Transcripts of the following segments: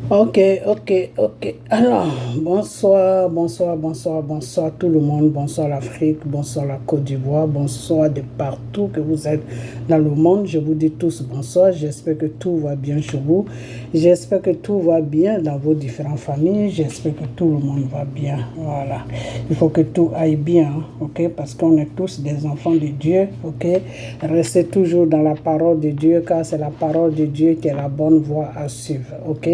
Ok, ok. Alors, bonsoir tout le monde, bonsoir l'Afrique, bonsoir la Côte d'Ivoire, bonsoir de partout que vous êtes dans le monde. Je vous dis tous bonsoir, j'espère que tout va bien chez vous. J'espère que tout va bien dans vos différentes familles, j'espère que tout le monde va bien. Voilà, il faut que tout aille bien, ok, parce qu'on est tous des enfants de Dieu, ok. Restez toujours dans la parole de Dieu, car c'est la parole de Dieu qui est la bonne voie à suivre, ok.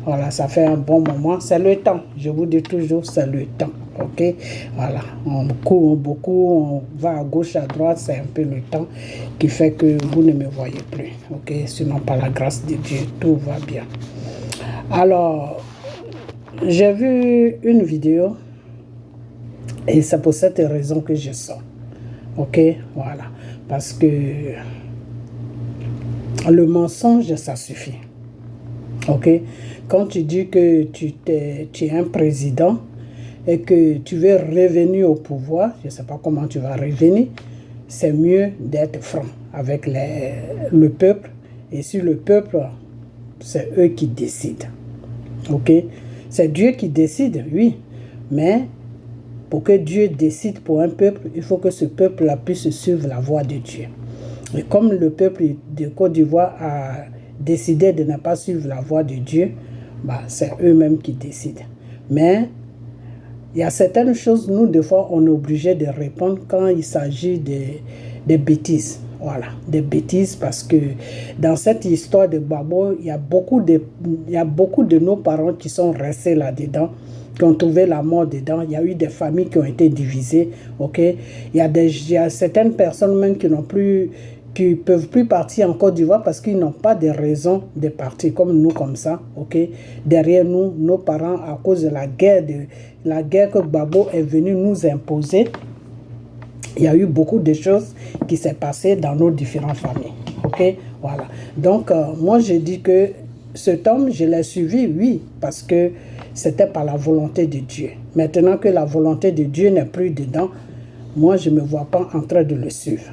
Voilà, ça fait un bon moment. C'est le temps. Je vous dis toujours, c'est le temps. Ok, voilà. On court beaucoup, on va à gauche, à droite. C'est un peu le temps qui fait que vous ne me voyez plus. Ok, sinon, par la grâce de Dieu, tout va bien. Alors, j'ai vu une vidéo et c'est pour cette raison que je sors. Ok, voilà. Parce que le mensonge, ça suffit. Ok, quand tu dis que tu es un président et que tu veux revenir au pouvoir, je ne sais pas comment tu vas revenir, c'est mieux d'être franc avec le peuple. Et si le peuple, c'est eux qui décident. Ok, c'est Dieu qui décide, oui, mais pour que Dieu décide pour un peuple, il faut que ce peuple-là puisse suivre la voie de Dieu. Et comme le peuple de Côte d'Ivoire a décidé de ne pas suivre la voie de Dieu, bah, c'est eux-mêmes qui décident. Mais il y a certaines choses, nous, des fois, on est obligé de répondre quand il s'agit de bêtises. Voilà, des bêtises, parce que dans cette histoire de Gbagbo, il y a beaucoup de nos parents qui sont restés là-dedans, qui ont trouvé la mort dedans. Il y a eu des familles qui ont été divisées, ok. Il y a certaines personnes même qui peuvent plus partir en Côte d'Ivoire parce qu'ils n'ont pas de raison de partir, comme nous, comme ça, ok. Derrière nous, nos parents, à cause de la guerre que Gbagbo est venu nous imposer, il y a eu beaucoup de choses qui s'est passées dans nos différentes familles, ok. Voilà. Donc, moi, je dis que cet homme, je l'ai suivi, oui, parce que c'était par la volonté de Dieu. Maintenant que la volonté de Dieu n'est plus dedans, moi, je ne me vois pas en train de le suivre.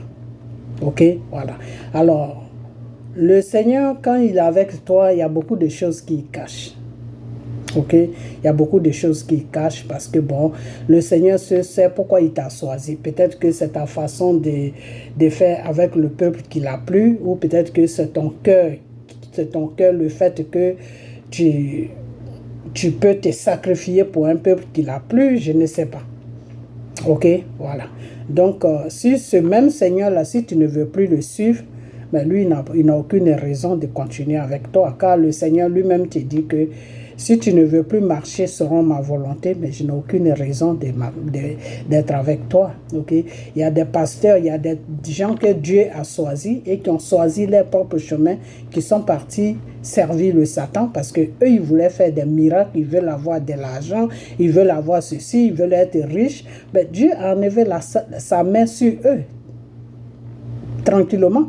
Ok, voilà. Alors, le Seigneur, quand il est avec toi, il y a beaucoup de choses qu'il cache. Ok, il y a beaucoup de choses qu'il cache parce que bon, le Seigneur sait pourquoi il t'a choisi. Peut-être que c'est ta façon de faire avec le peuple qui l'a plu, ou peut-être que c'est ton cœur, le fait que tu peux te sacrifier pour un peuple qui l'a plu, je ne sais pas. Ok, voilà. Donc, si ce même Seigneur-là, si tu ne veux plus le suivre, ben lui, il n'a aucune raison de continuer avec toi, car le Seigneur lui-même te dit que si tu ne veux plus marcher selon ma volonté, mais je n'ai aucune raison d'être avec toi. Okay? Il y a des pasteurs, il y a des gens que Dieu a choisis et qui ont choisi leur propre chemin, qui sont partis servir le Satan parce que eux ils voulaient faire des miracles, ils veulent avoir de l'argent, ils veulent avoir ceci, ils veulent être riches. Mais Dieu a enlevé sa main sur eux, tranquillement.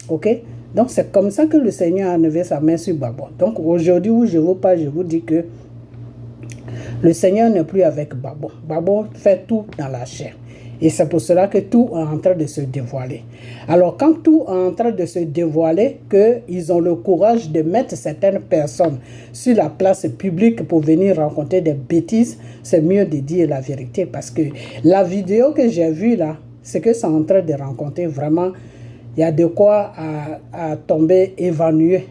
Ok? Donc, c'est comme ça que le Seigneur a enlevé sa main sur Gbagbo. Donc, aujourd'hui où je vous parle, je vous dis que le Seigneur n'est plus avec Gbagbo. Gbagbo fait tout dans la chair. Et c'est pour cela que tout est en train de se dévoiler. Alors, quand tout est en train de se dévoiler, qu'ils ont le courage de mettre certaines personnes sur la place publique pour venir raconter des bêtises, c'est mieux de dire la vérité. Parce que la vidéo que j'ai vue là, c'est que c'est en train de raconter vraiment, il y a de quoi à tomber évanoui.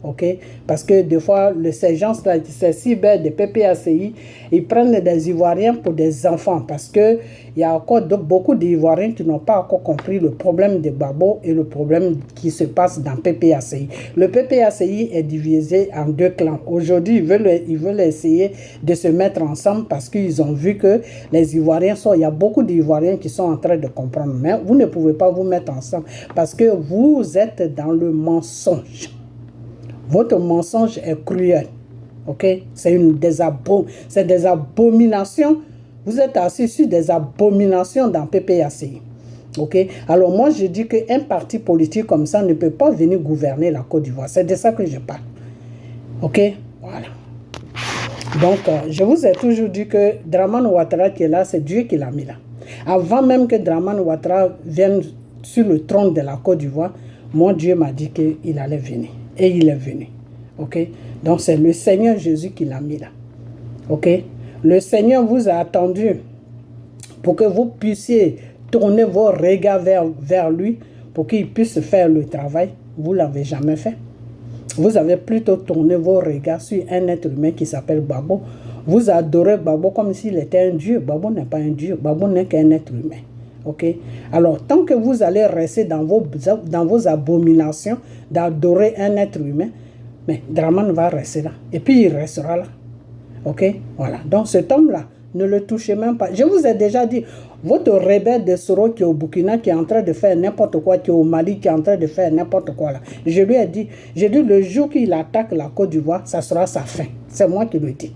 Okay? Parce que des fois, ces gens-là, ces cyber de PPACI, ils prennent des Ivoiriens pour des enfants. Parce qu'il y a encore beaucoup d'Ivoiriens qui n'ont pas encore compris le problème de Gbagbo et le problème qui se passe dans PPACI. Le PPACI est divisé en deux clans. Aujourd'hui, ils veulent essayer de se mettre ensemble parce qu'ils ont vu que les Ivoiriens il y a beaucoup d'Ivoiriens qui sont en train de comprendre. Mais vous ne pouvez pas vous mettre ensemble parce que vous êtes dans le mensonge. Votre mensonge est cruel. Ok? C'est des abominations. Vous êtes assis sur des abominations dans PPACI. Ok? Alors moi, je dis qu'un parti politique comme ça ne peut pas venir gouverner la Côte d'Ivoire. C'est de ça que je parle. Ok? Voilà. Donc, je vous ai toujours dit que Dramane Ouattara qui est là, c'est Dieu qui l'a mis là. Avant même que Dramane Ouattara vienne sur le trône de la Côte d'Ivoire, mon Dieu m'a dit qu'il allait venir. Et il est venu. Ok? Donc c'est le Seigneur Jésus qui l'a mis là. Ok? Le Seigneur vous a attendu pour que vous puissiez tourner vos regards vers lui, pour qu'il puisse faire le travail. Vous ne l'avez jamais fait. Vous avez plutôt tourné vos regards sur un être humain qui s'appelle Babo. Vous adorez Babo comme s'il était un dieu. Babo n'est pas un dieu. Babo n'est qu'un être humain. Ok? Alors, tant que vous allez rester dans vos abominations d'adorer un être humain, mais Draman va rester là. Et puis, il restera là. Ok? Voilà. Donc, cet homme-là, ne le touchez même pas. Je vous ai déjà dit, votre rebelle de Soro qui est au Burkina, qui est en train de faire n'importe quoi, qui est au Mali, qui est en train de faire n'importe quoi là. Je lui ai dit, le jour qu'il attaque la Côte d'Ivoire, ça sera sa fin. C'est moi qui le dis.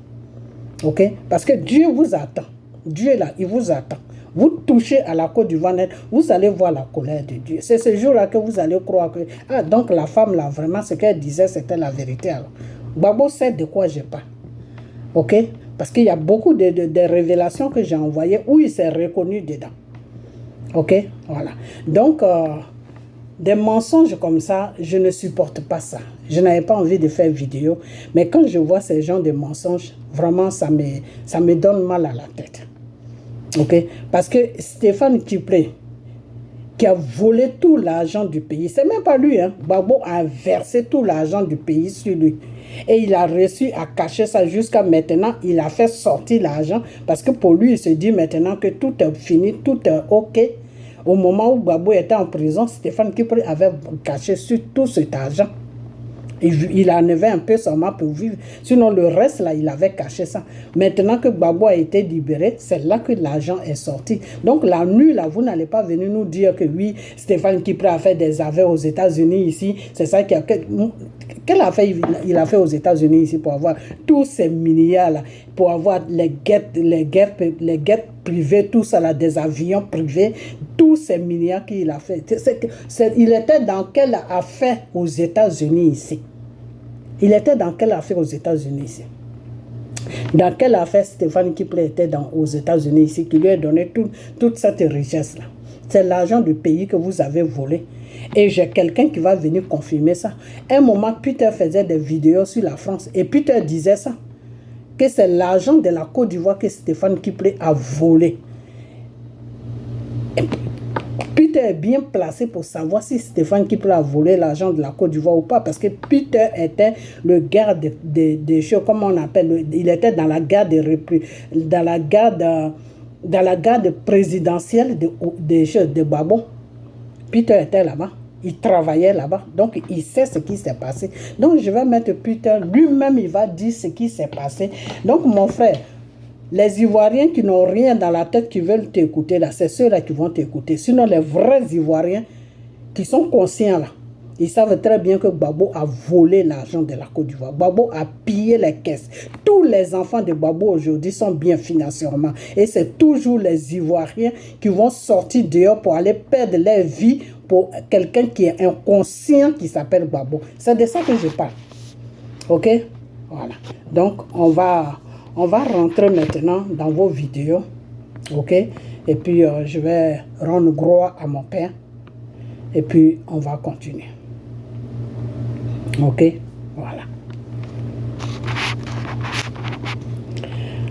Ok? Parce que Dieu vous attend. Dieu est là, il vous attend. Vous touchez à la Côte d'Ivoire, vous allez voir la colère de Dieu. C'est ce jour-là que vous allez croire que, ah, donc la femme là, vraiment, ce qu'elle disait, c'était la vérité. Alors, Babo sait de quoi je parle. Ok? Parce qu'il y a beaucoup de révélations que j'ai envoyées où il s'est reconnu dedans. Ok? Voilà. Donc, des mensonges comme ça, je ne supporte pas ça. Je n'avais pas envie de faire vidéo. Mais quand je vois ces gens de mensonges, vraiment, ça me donne mal à la tête. Ok? Parce que Stéphane Kipré, qui a volé tout l'argent du pays, c'est même pas lui, hein. Babo a versé tout l'argent du pays sur lui. Et il a réussi à cacher ça jusqu'à maintenant. Il a fait sortir l'argent parce que pour lui, il se dit maintenant que tout est fini, tout est OK. Au moment où Babo était en prison, Stéphane Kipré avait caché sur tout cet argent. Il en avait un peu seulement pour vivre. Sinon, le reste, là, il avait caché ça. Maintenant que Babo a été libéré, c'est là que l'argent est sorti. Donc, la nuit, là, vous n'allez pas venir nous dire que oui, Stéphane Kipré a fait des affaires aux États-Unis ici. C'est ça qu'il a... Quelle affaire il a fait aux États-Unis ici pour avoir tous ces milliards-là, pour avoir les guettes privées, tout ça, là, des avions privés, tous ces milliards qu'il a fait. Il était dans quelle affaire aux États-Unis ici? Il était dans quelle affaire aux États-Unis ici? Dans quelle affaire Stéphane Kipré était aux États-Unis ici, qui lui a donné toute cette richesse-là? C'est l'argent du pays que vous avez volé. Et j'ai quelqu'un qui va venir confirmer ça. Un moment, Peter faisait des vidéos sur la France. Et Peter disait ça. Que c'est l'argent de la Côte d'Ivoire que Stéphane Kipré a volé. Et Peter est bien placé pour savoir si Stéphane Kipré a volé l'argent de la Côte d'Ivoire ou pas. Parce que Peter était le garde des choses, comment on appelle, il était dans la garde dans la garde présidentielle de Babo. Peter était là-bas. Il travaillait là-bas. Donc, il sait ce qui s'est passé. Donc, je vais mettre Peter. Lui-même, il va dire ce qui s'est passé. Donc, mon frère, les Ivoiriens qui n'ont rien dans la tête, qui veulent t'écouter, là, c'est ceux-là qui vont t'écouter. Sinon, les vrais Ivoiriens qui sont conscients, là, ils savent très bien que Babo a volé l'argent de la Côte d'Ivoire. Babo a pillé les caisses. Tous les enfants de Babo aujourd'hui sont bien financièrement. Et c'est toujours les Ivoiriens qui vont sortir dehors pour aller perdre leur vie pour quelqu'un qui est inconscient qui s'appelle Babo. C'est de ça que je parle. Ok? Voilà. Donc, on va rentrer maintenant dans vos vidéos. Ok? Et puis, je vais rendre gloire à mon Père. Et puis, on va continuer. Ok, voilà.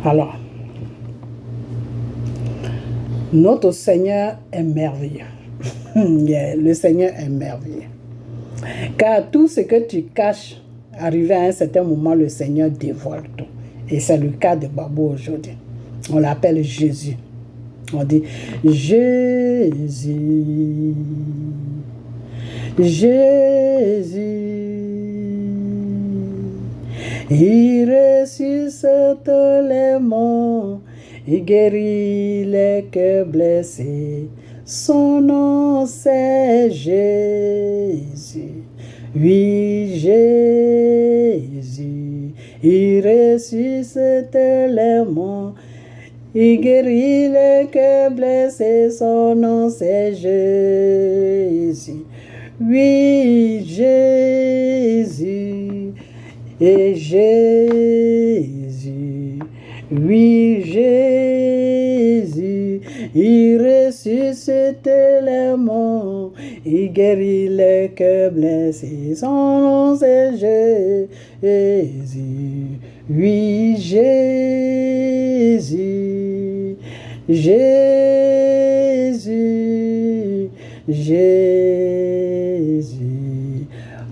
Alors, notre Seigneur est merveilleux. Le Seigneur est merveilleux. Car tout ce que tu caches, arrivé à un certain moment, le Seigneur dévoile tout. Et c'est le cas de Babo aujourd'hui. On l'appelle Jésus. On dit Jésus. Jésus. Il ressuscite les morts, il guérit les cœurs blessés. Son nom c'est Jésus. Oui, Jésus. Il ressuscite les morts, il guérit les cœurs blessés. Son nom c'est Jésus. Oui, Jésus. Et Jésus, oui, Jésus, il ressuscite les morts, il guérit les cœurs blessés. Son nom c'est Jésus. Oui, Jésus. Jésus. Jésus.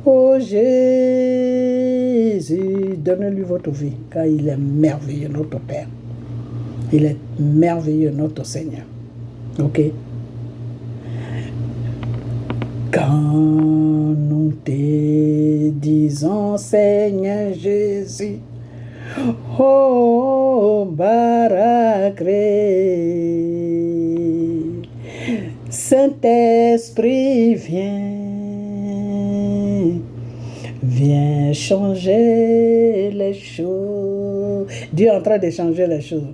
Oh Jésus. Donnez-lui votre vie, car il est merveilleux, notre Père. Il est merveilleux, notre Seigneur. Ok? Quand nous te disons, Seigneur Jésus, oh, Barakré, Saint-Esprit, viens changer les choses. Dieu est en train de changer les choses.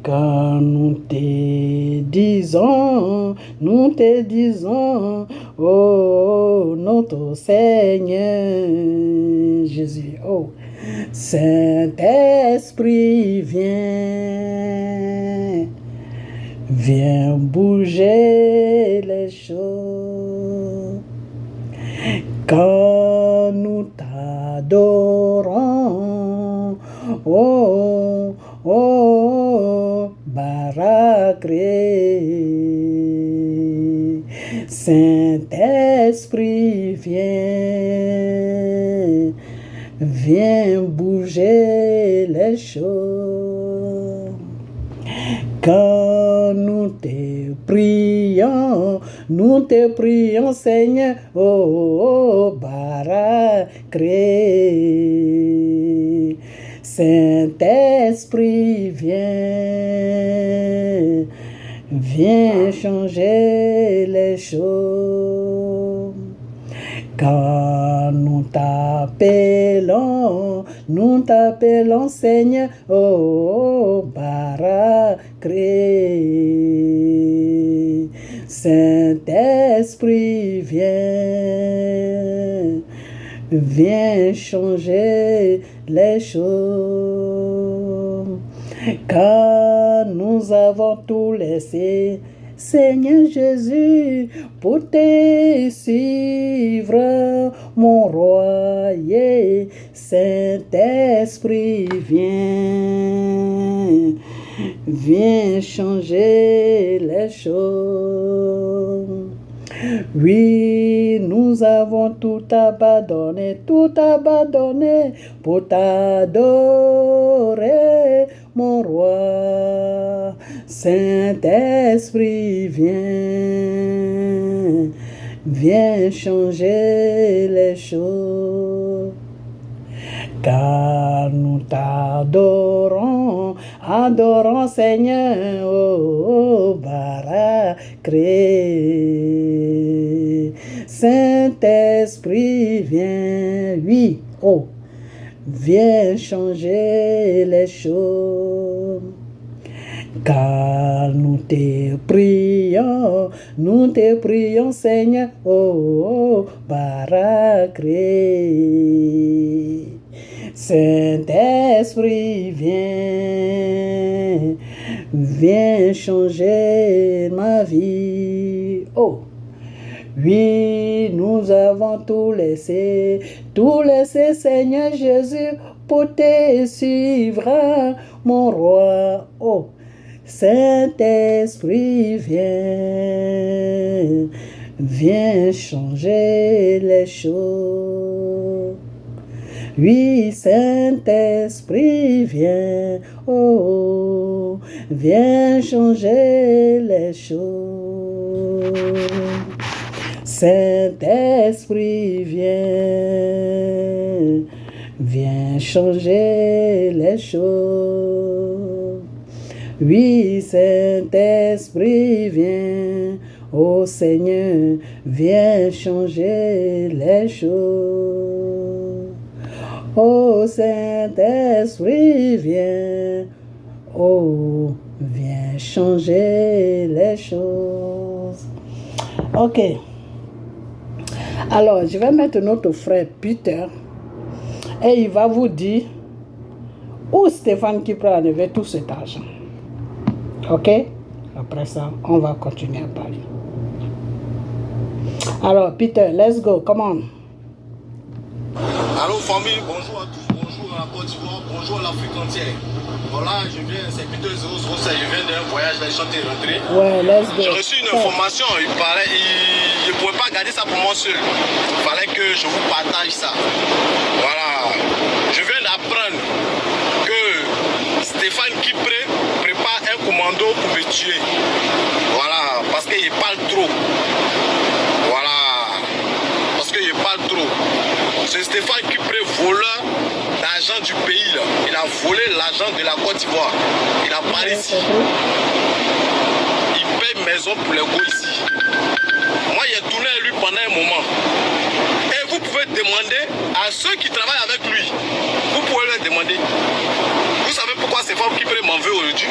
Quand nous te disons, oh, notre Seigneur Jésus, oh, Saint-Esprit, viens bouger les choses. Quand nous t'adorons, oh, oh, Barakré, Saint-Esprit, viens bouger les choses. Quand nous te prions, Seigneur, oh, Barakré, Saint-Esprit, viens changer les choses. Quand nous t'appelons, Seigneur, oh, Barakré, Saint-Esprit, viens changer les choses. Car nous avons tout laissé, Seigneur Jésus, pour te suivre, mon roi, Saint-Esprit, viens changer les choses. Oui, nous avons tout abandonné pour t'adorer, mon roi. Saint-Esprit, viens changer les choses. Car nous t'adorons, Seigneur, oh, Barakré. Saint-Esprit, oui, oh, viens changer les choses. Car nous te prions, Seigneur, oh, Barakré. Saint-Esprit, viens changer ma vie. Oh, oui, nous avons tout laissé, Seigneur Jésus, pour te suivre, mon roi. Oh, Saint-Esprit, viens changer les choses. Oui, Saint-Esprit, oh, viens changer les choses. Saint-Esprit, viens changer les choses. Oui, Saint-Esprit, oh Seigneur, viens changer les choses. Oh Saint-Esprit, oh, viens changer les choses. Ok. Alors, je vais mettre notre frère Peter et il va vous dire où Stéphane qui peut enlever tout cet argent. Ok? Après ça, on va continuer à parler. Alors, Peter, let's go. Come on. Allô famille, bonjour à tous, bonjour à la Côte d'Ivoire, bonjour à l'Afrique entière. Voilà, je viens, c'est Peter 007, je viens d'un voyage, les chanter rentré. Ouais, let's go. J'ai reçu une information, je ne pouvais pas garder ça pour moi seul. Il fallait que je vous partage ça. Voilà, je viens d'apprendre que Stéphane Kipré prépare un commando pour me tuer. Voilà, parce qu'il parle trop. Voilà, parce qu'il parle trop. C'est Stéphane Kipré, voleur d'argent du pays. Là. Il a volé l'argent de la Côte d'Ivoire. Il a parlé ici. Il paye maison pour les go ici. Moi, j'ai tourné à lui pendant un moment. Et vous pouvez demander à ceux qui travaillent avec lui. Vous pouvez leur demander. Vous savez pourquoi Stéphane Kipré m'en veut aujourd'hui?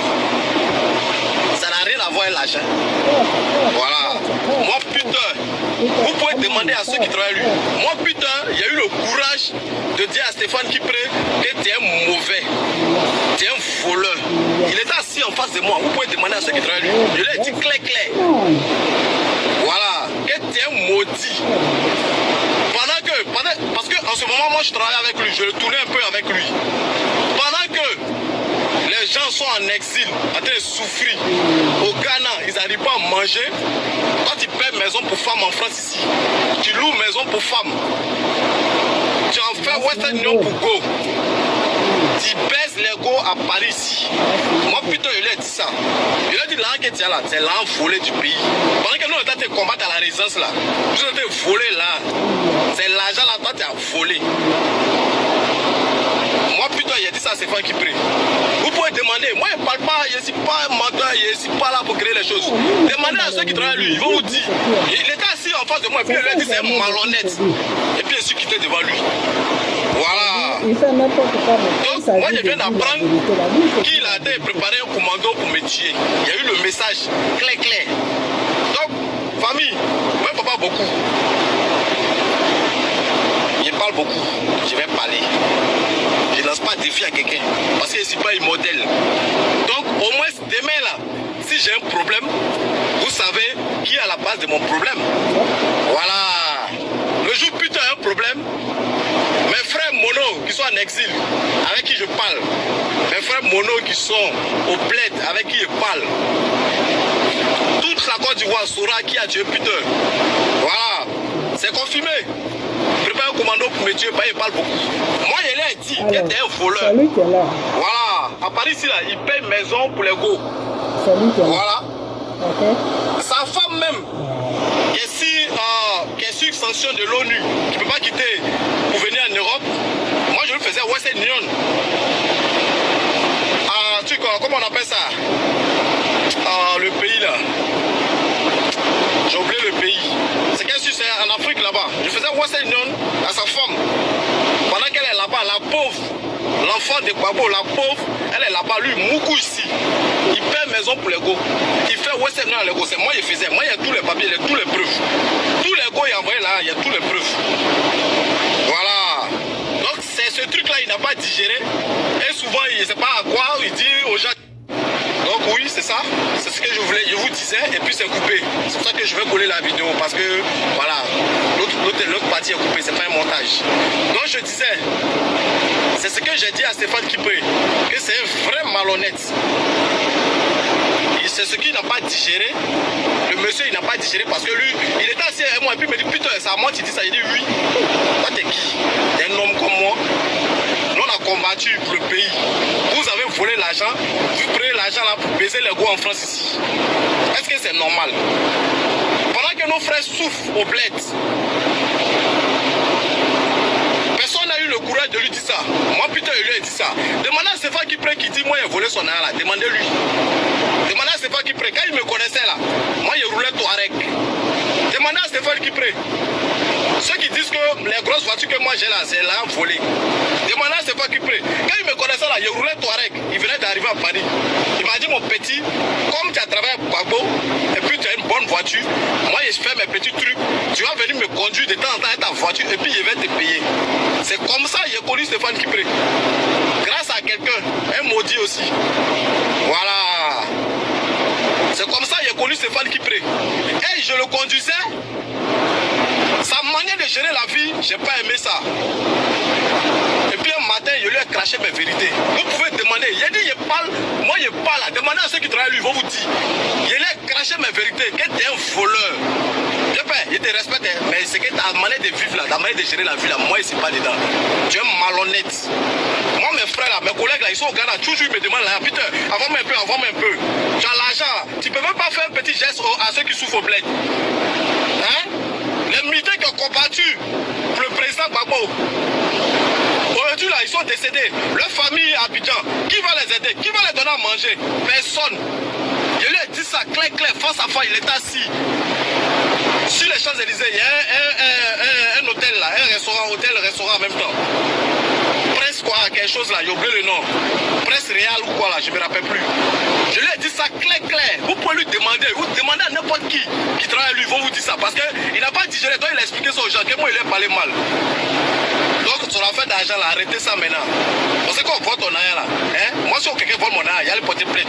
Ça n'a rien à voir avec l'argent. Voilà. Moi, putain, vous pouvez demander à ceux qui travaillent lui. Moi, putain, il y a eu le courage de dire à Stéphane Kipré que tu es un mauvais. Tu es un voleur. Il était assis en face de moi. Vous pouvez demander à ceux qui travaillent lui. Je lui ai dit clair. Voilà. Que tu es un maudit. Parce qu'en ce moment, moi, je travaille avec lui. Je le tournais un peu avec lui. Pendant que les gens sont en exil, en train de souffrir. Au Ghana, ils n'arrivent pas à manger. Toi, tu paies maison pour femmes en France ici. Tu loues maison pour femmes. Tu en fais Western Union pour go. Tu baisses les go à Paris ici. Moi, putain, je lui ai dit ça. Je lui ai dit, l'argent que tu as là, c'est l'argent volé du pays. Pendant que nous, on est en train de combattre à la résidence là, nous sommes en train de voler là. C'est l'argent là, toi, tu as volé. Moi, putain, il a dit ça à Stéphane Kipré. Vous pouvez demander. Moi, je ne parle pas, je ne suis pas un menteur, je ne suis pas là pour créer les choses. Demandez à ceux qui travaillent lui, ils vont vous dire. Il était assis en face de moi, et puis il lui a dit c'est un malhonnête. Et puis je suis quitté devant lui. Voilà. Donc, moi, je viens d'apprendre qu'il a préparé un commando pour me tuer. Il y a eu le message clair. Donc, famille, moi, je ne parle pas beaucoup. Je parle beaucoup, je vais parler. Je ne lance pas de défi à quelqu'un parce que je ne suis pas immortel. Donc au moins demain là, si j'ai un problème, vous savez qui est à la base de mon problème. Voilà. Le jour où putain un problème, mes frères mono qui sont en exil, avec qui je parle, mes frères mono qui sont au bled, avec qui je parle, toute la Côte d'Ivoire saura qui a tué Peter. Voilà. C'est confirmé. Prépare un commando pour me tuer, il parle beaucoup. Moi, il a dit qu'il était un voleur. Voilà. À Paris, ici, là, il paye maison pour les go. Voilà. Sa femme même, qui est sur sanction de l'ONU, qui ne peut pas quitter pour venir en Europe. Moi, je lui faisais Western Union. Comment on appelle ça? Le pays là. J'ai oublié le pays. C'est qu'elle c'est en Afrique là-bas. Je faisais Western Union à sa femme. Pendant qu'elle est là-bas, la pauvre, l'enfant de Babo, la pauvre, elle est là-bas, lui, Moukou ici. Il paie maison pour les go. Il fait Western Union à les go. C'est moi qui faisais. Moi, il y a tous les papiers, il y a tous les preuves. Tous les go, il a envoyé là, il y a tous les preuves. Voilà. Donc, c'est ce truc-là, il n'a pas digéré. Et souvent, il ne sait pas à quoi, il dit aux gens. Donc oui, c'est ça, c'est ce que je voulais, je vous disais, et puis c'est coupé. C'est pour ça que je vais coller la vidéo, parce que, voilà, l'autre partie est coupée, c'est pas un montage. Donc je disais, c'est ce que j'ai dit à Stéphane Kipré, que c'est un vrai malhonnête. C'est ce qu'il n'a pas digéré. Le monsieur, il n'a pas digéré parce que lui, il était assis avec moi, et puis il me dit, putain, c'est à moi, tu dis ça. Il dit, oui. Toi, t'es qui? T'es un homme comme moi. Nous, on a combattu pour le pays. Vous avez volé l'argent, vous prenez l'argent là pour baiser les go en France ici. Est-ce que c'est normal? Pendant que nos frères souffrent au bled, personne n'a eu le courage de lui dire ça. Moi, putain, il lui a dit ça. Demandez à Stéphane Kipré qui dit, moi, il a volé son argent là. Demandez-lui. Demandez à Stéphane Kipré. Quand il me connaissait là, moi, il roulait Touareg. Demandez à Stéphane Kipré. Ceux qui disent que les grosses voitures que moi j'ai là, c'est là volé. Demandez à Stéphane Kipré. Quand il me connaissait là, il roulait Touareg. Il venait d'arriver à Paris. Il m'a dit, mon petit, comme tu as travaillé à Gbagbo, et puis tu as une bonne voiture, moi je fais mes petits trucs, tu vas venir me conduire de temps en temps avec ta voiture et puis je vais te payer. C'est comme ça que j'ai connu Stéphane Kipré. Grâce à quelqu'un, un maudit aussi. Voilà. C'est comme ça que j'ai connu Stéphane Kipré. Et je le conduisais Sa manière de gérer la vie, j'ai pas aimé ça. Et puis un matin, je lui ai craché mes vérités. Vous pouvez demander, il a dit, je parle, moi je parle, demandez à ceux qui travaillent lui, ils vont vous dire. Je lui ai craché mes vérités, que tu es un voleur. Je te respecte, mais c'est que ta manière de vivre là, ta manière de gérer la vie là, moi je suis pas dedans. Tu es malhonnête. Moi mes frères là, mes collègues là, ils sont au Ghana, toujours ils me demandent là, putain, avant-moi un peu, avant-moi un peu. Tu as l'argent, tu peux même pas faire un petit geste à ceux qui souffrent au bled. Hein? Les militaires qui ont combattu pour le président Gbagbo. Aujourd'hui là, ils sont décédés. Leur famille à Abidjan, qui va les aider? Qui va les donner à manger? Personne. Je lui ai dit ça clair, face à face, il est assis. Sur les Champs-Élysées, il y a un hôtel là, un restaurant, hôtel-restaurant en même temps. Prince quoi, quelque chose là, j'ai oublié le nom. Prince Réal ou quoi là, je ne me rappelle plus. Je lui ai dit ça clair. Vous pouvez lui demander, vous demandez à n'importe qui travaille lui, ils vont vous dire ça. Parce qu'il n'a pas digéré, donc il a expliqué ça aux gens, que moi il a parlé mal. Donc sur la fin d'argent là, arrêtez ça maintenant. Vous savez qu'on vole ton argent là. Hein? Moi si quelqu'un vole mon argent, il y a le porter plainte.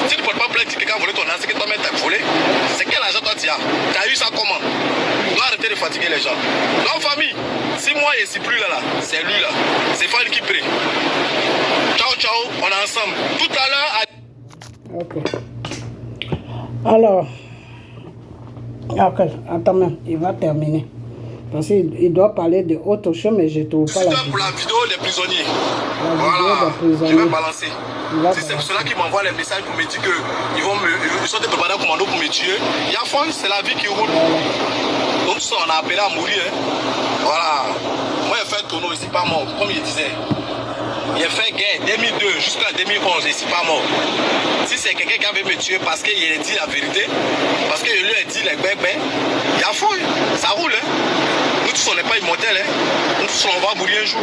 Si tu ne portes pas plainte, quelqu'un a volé ton argent, c'est que toi-même t'as volé. C'est quel argent toi tu as? Tu as eu ça comment? Tu dois arrêter de fatiguer les gens. Donc famille, si moi je ne suis plus là, c'est lui là. C'est Fan qui prie. Ciao, on est ensemble. Tout à l'heure. Ok. Alors, ok, attends même, il va terminer. Parce qu'il doit parler de autre chose, mais je ne trouve pas la vidéo. Pour la vidéo des prisonniers. Voilà, je vais balancer. C'est pour cela qu'ils m'envoient les messages pour me dire qu'ils sont des préparés commando pour me tuer. Il y a fond, c'est la vie qui roule. Donc ça, on a appelé à mourir. Hein. Voilà. Moi, j'ai fait un tonneau, ici pas mort, comme je disais. J'ai fait guerre 2002 jusqu'à 2011, je ne suis pas mort. Si c'est quelqu'un qui avait me tuer parce qu'il a dit la vérité, parce qu'il lui a dit les bébés, il y a fond, ça roule. Hein. Nous tous on n'est pas immortels, hein. Nous tous on va mourir un jour.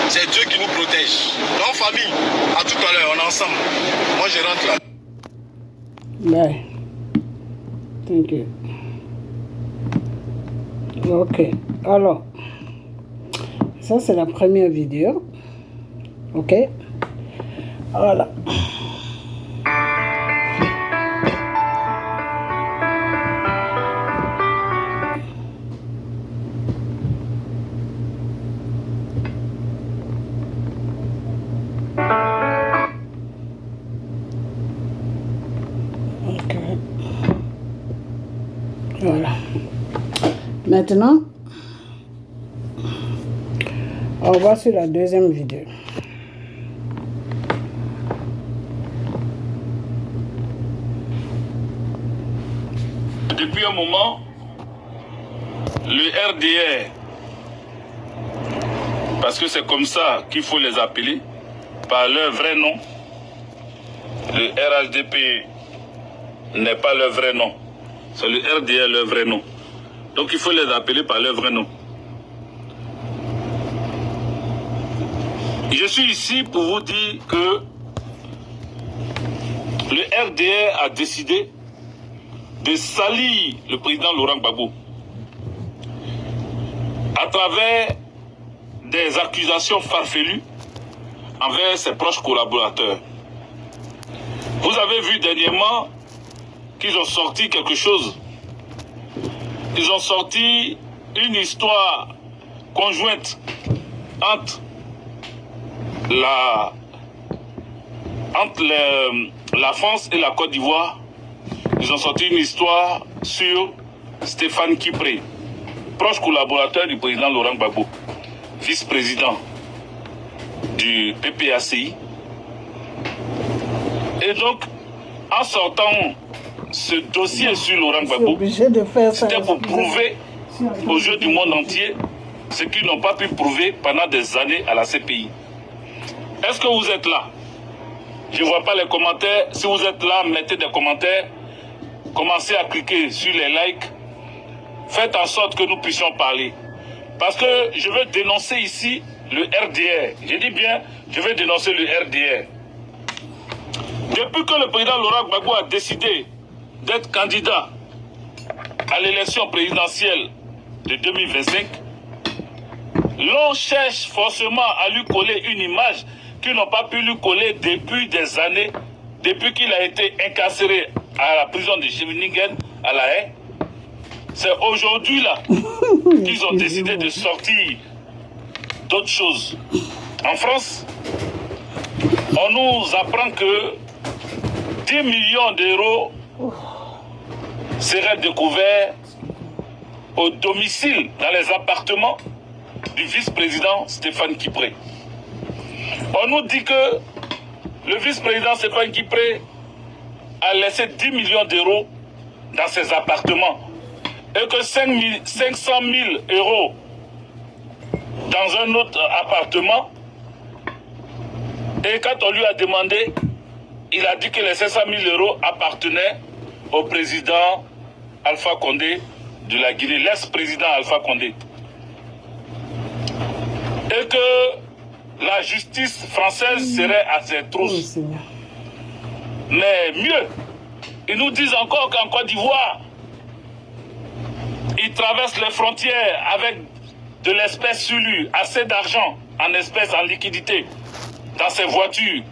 C'est Dieu qui nous protège. Donc famille, à tout à l'heure, on est ensemble. Moi je rentre là. Bye. Thank you. Ok, alors, ça c'est la première vidéo. Ok, voilà. Ok. Voilà. Maintenant, on va sur la deuxième vidéo. Depuis un moment, le RDR, parce que c'est comme ça qu'il faut les appeler, par leur vrai nom, le RHDP n'est pas leur vrai nom, c'est le RDR leur vrai nom. Donc il faut les appeler par leur vrai nom. Je suis ici pour vous dire que le RDR a décidé de salir le président Laurent Gbagbo à travers des accusations farfelues envers ses proches collaborateurs. Vous avez vu dernièrement qu'ils ont sorti quelque chose. Ils ont sorti une histoire conjointe entre la France et la Côte d'Ivoire. Ils ont sorti une histoire sur Stéphane Kipré, proche collaborateur du président Laurent Gbagbo, vice-président du PPACI. Et donc, en sortant ce dossier sur Laurent Gbagbo, c'était pour prouver aux yeux du monde entier ce qu'ils n'ont pas pu prouver pendant des années à la CPI. Est-ce que vous êtes là? Je ne vois pas les commentaires. Si vous êtes là, mettez des commentaires. Commencez à cliquer sur les likes. Faites en sorte que nous puissions parler. Parce que je veux dénoncer ici le RDR. Je dis bien, je veux dénoncer le RDR. Depuis que le président Laurent Gbagbo a décidé d'être candidat à l'élection présidentielle de 2025, l'on cherche forcément à lui coller une image qu'ils n'ont pas pu lui coller depuis des années, depuis qu'il a été incarcéré à la prison de Scheveningen, à La Haye. C'est aujourd'hui là qu'ils ont décidé de sortir d'autres choses. En France, on nous apprend que 10 millions d'euros seraient découverts au domicile, dans les appartements du vice-président Stéphane Kipré. On nous dit que le vice-président Stéphane Kipré a laissé 10 millions d'euros dans ses appartements et que 500 000 euros dans un autre appartement. Et quand on lui a demandé, il a dit que les 500 000 euros appartenaient au président Alpha Condé de la Guinée, l'ex-président Alpha Condé. Et que la justice française serait à ses trousses. Mais mieux, ils nous disent encore qu'en Côte d'Ivoire, ils traversent les frontières avec de l'espèce sur lui, assez d'argent en espèces, en liquidité, dans ses voitures,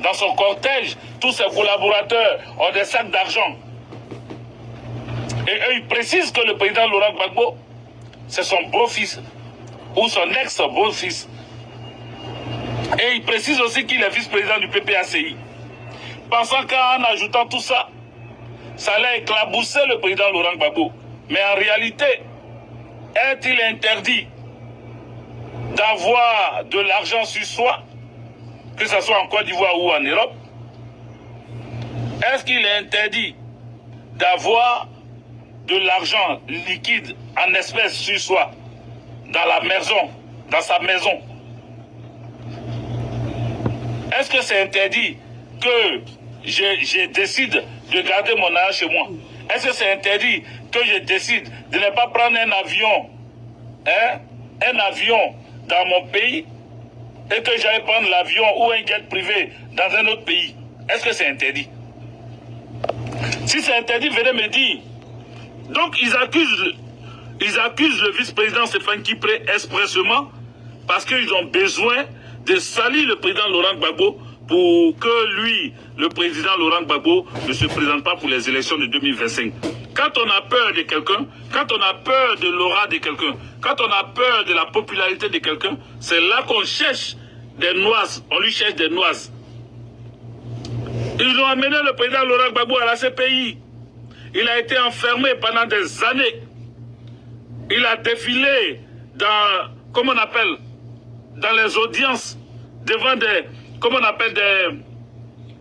dans son cortège. Tous ses collaborateurs ont des sacs d'argent. Et eux, ils précisent que le président Laurent Gbagbo, c'est son beau-fils ou son ex-beau-fils. Et ils précisent aussi qu'il est vice-président du PPACI. Pensant qu'en ajoutant tout ça, ça allait éclabousser le président Laurent Gbagbo. Mais en réalité, est-il interdit d'avoir de l'argent sur soi, que ce soit en Côte d'Ivoire ou en Europe? Est-ce qu'il est interdit d'avoir de l'argent liquide en espèces sur soi, dans la maison, dans sa maison? Est-ce que c'est interdit que je décide de garder mon argent chez moi? Est-ce que c'est interdit que je décide de ne pas prendre un avion dans mon pays et que j'aille prendre l'avion ou un jet privé dans un autre pays? Est-ce que c'est interdit? Si c'est interdit, venez me dire. Donc ils accusent le vice-président Stéphane Kipré expressément parce qu'ils ont besoin de salir le président Laurent Gbagbo pour que lui, le président Laurent Gbagbo, ne se présente pas pour les élections de 2025. Quand on a peur de quelqu'un, quand on a peur de l'aura de quelqu'un, quand on a peur de la popularité de quelqu'un, c'est là qu'on cherche des noises, on lui cherche des noises. Ils ont amené le président Laurent Gbagbo à la CPI. Il a été enfermé pendant des années. Il a défilé dans, comment on appelle, dans les audiences, devant des, comment on appelle,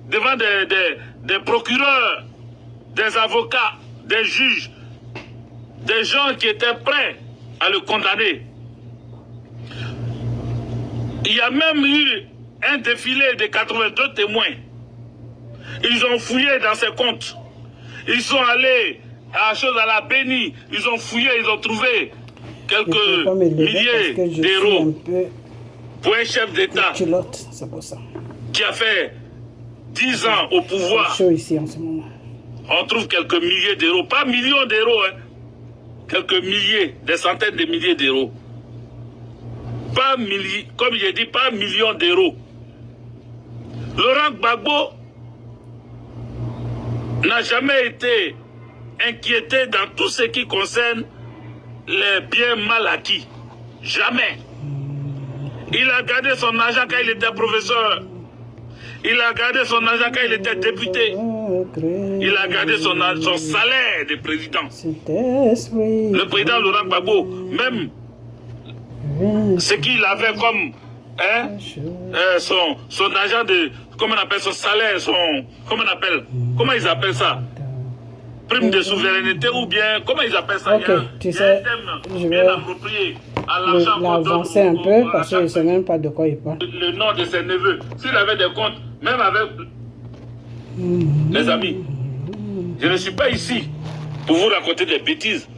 devant des procureurs, des avocats, des juges, des gens qui étaient prêts à le condamner. Il y a même eu un défilé de 82 témoins. Ils ont fouillé dans ses comptes. Ils sont allés à la Béni. Ils ont fouillé, ils ont trouvé quelques milliers d'euros pour un chef d'État qui a fait 10 ans au pouvoir. Ici en ce moment. On trouve quelques milliers d'euros, pas millions d'euros, hein. Quelques milliers, des centaines de milliers d'euros. Pas milliers, comme j'ai dit, pas millions d'euros. Laurent Gbagbo n'a jamais été inquiété dans tout ce qui concerne les biens mal acquis. Jamais. Il a gardé son argent quand il était professeur. Il a gardé son argent quand il était député. Il a gardé son salaire de président. Le président Laurent Gbagbo, même ce qu'il avait comme son argent de, comment on appelle, son salaire, comment ils appellent ça? Prime de souveraineté ou bien, comment ils appellent ça? Ok, tu sais, je vais l'avancer un peu parce que je ne sais même pas de quoi il parle. Le nom de ses neveux, s'il avait des comptes, même avec les amis, je ne suis pas ici pour vous raconter des bêtises.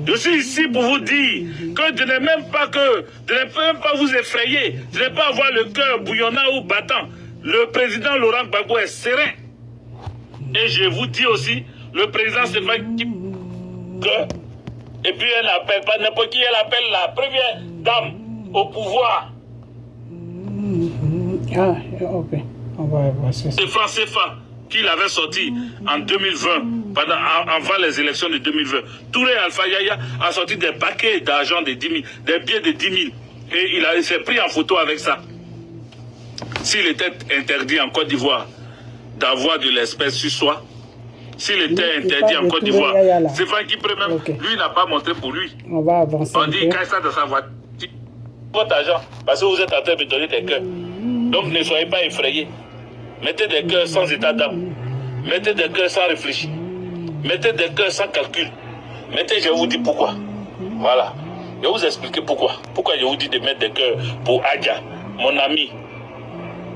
Je suis ici pour vous dire que de ne même pas vous effrayer, de ne pas avoir le cœur bouillonnant ou battant. Le président Laurent Gbagbo est serein. Et je vous dis aussi, le président Stéphane Kipré, et puis elle n'appelle pas n'importe qui, elle appelle la première dame au pouvoir. Ah, ok. On va voir ça. C'est CFA qu'il avait sorti en 2020. avant les élections de 2020. Touré Alpha Yaya a sorti des paquets d'argent de 10 000, des billets de 10 000. Et il s'est pris en photo avec ça. S'il était interdit en Côte d'Ivoire d'avoir de l'espèce sur soi, s'il était interdit en Côte d'Ivoire, Stéphane Kipré même, lui n'a pas montré pour lui. On va avancer. On dit cache ça dans sa voiture. Votre argent, parce que vous êtes en train de me donner des cœurs. Donc ne soyez pas effrayés. Mettez des cœurs sans état d'âme. Mettez des cœurs sans réfléchir. Mettez des cœurs sans calcul. Mettez, je vous dis pourquoi. Voilà. Je vais vous expliquer pourquoi. Pourquoi je vous dis de mettre des cœurs pour Adja, mon ami.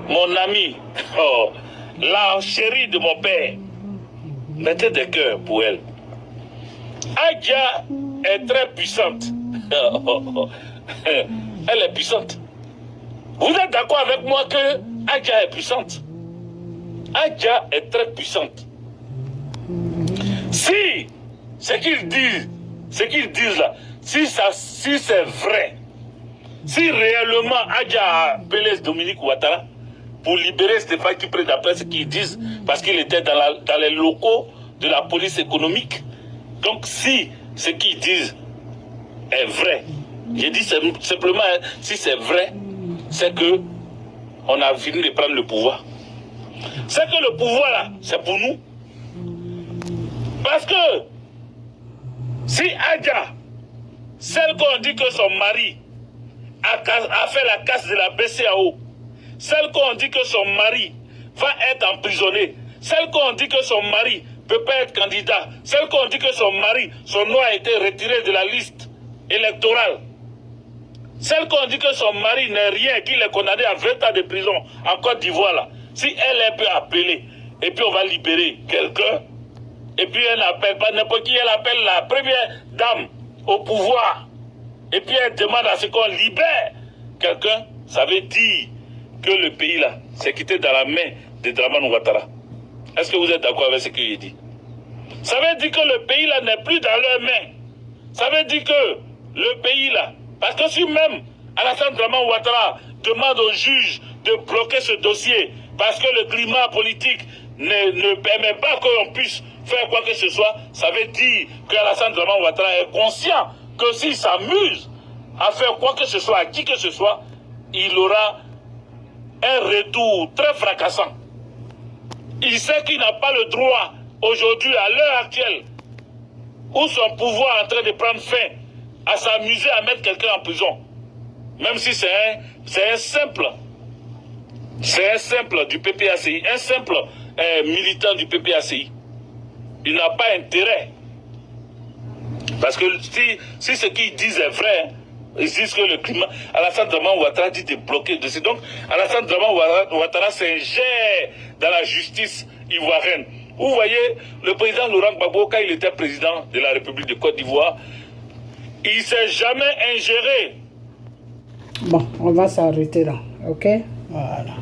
Mon ami. Oh, la chérie de mon père. Mettez des cœurs pour elle. Adja est très puissante. Elle est puissante. Vous êtes d'accord avec moi que Adja est puissante? Adja est très puissante. Si ce qu'ils disent là, si c'est vrai, si réellement Adja a appelé Dominique Ouattara pour libérer Stéphane Kipré d'après ce qu'ils disent, parce qu'il était dans les locaux de la police économique. Donc si ce qu'ils disent est vrai, j'ai dit simplement si c'est vrai, c'est que on a fini de prendre le pouvoir. C'est que le pouvoir là, c'est pour nous. Parce que si Adja, celle qu'on dit que son mari a fait la casse de la BCAO, celle qu'on dit que son mari va être emprisonné, celle qu'on dit que son mari ne peut pas être candidat, celle qu'on dit que son mari, son nom a été retiré de la liste électorale, celle qu'on dit que son mari n'est rien, qu'il est condamné à 20 ans de prison en Côte d'Ivoire là, si elle peut appeler, et puis on va libérer quelqu'un, et puis elle n'appelle pas n'importe qui, elle appelle la première dame au pouvoir, et puis elle demande à ce qu'on libère quelqu'un, ça veut dire que le pays là, c'est quitté dans la main de Dramane Ouattara. Est-ce que vous êtes d'accord avec ce que j'ai dit? Ça veut dire que le pays là n'est plus dans leurs mains. Ça veut dire que le pays là, parce que si même Alassane Dramane Ouattara demande au juge de bloquer ce dossier, parce que le climat politique ne permet pas qu'on puisse faire quoi que ce soit, ça veut dire que Alassane Dramane Ouattara est conscient que s'il s'amuse à faire quoi que ce soit, à qui que ce soit, il aura un retour très fracassant. Il sait qu'il n'a pas le droit, aujourd'hui, à l'heure actuelle, où son pouvoir est en train de prendre fin, à s'amuser à mettre quelqu'un en prison. Même si c'est un simple du PPACI, un simple militant du PPACI. Il n'a pas intérêt. Parce que si ce qu'ils disent est vrai, ils disent que le climat... Alassane Dramane Ouattara dit de bloquer le dossier. Donc, Alassane Dramane Ouattara s'ingère dans la justice ivoirienne. Vous voyez, le président Laurent Gbagbo, quand il était président de la République de Côte d'Ivoire, il ne s'est jamais ingéré. Bon, on va s'arrêter là, ok? Voilà.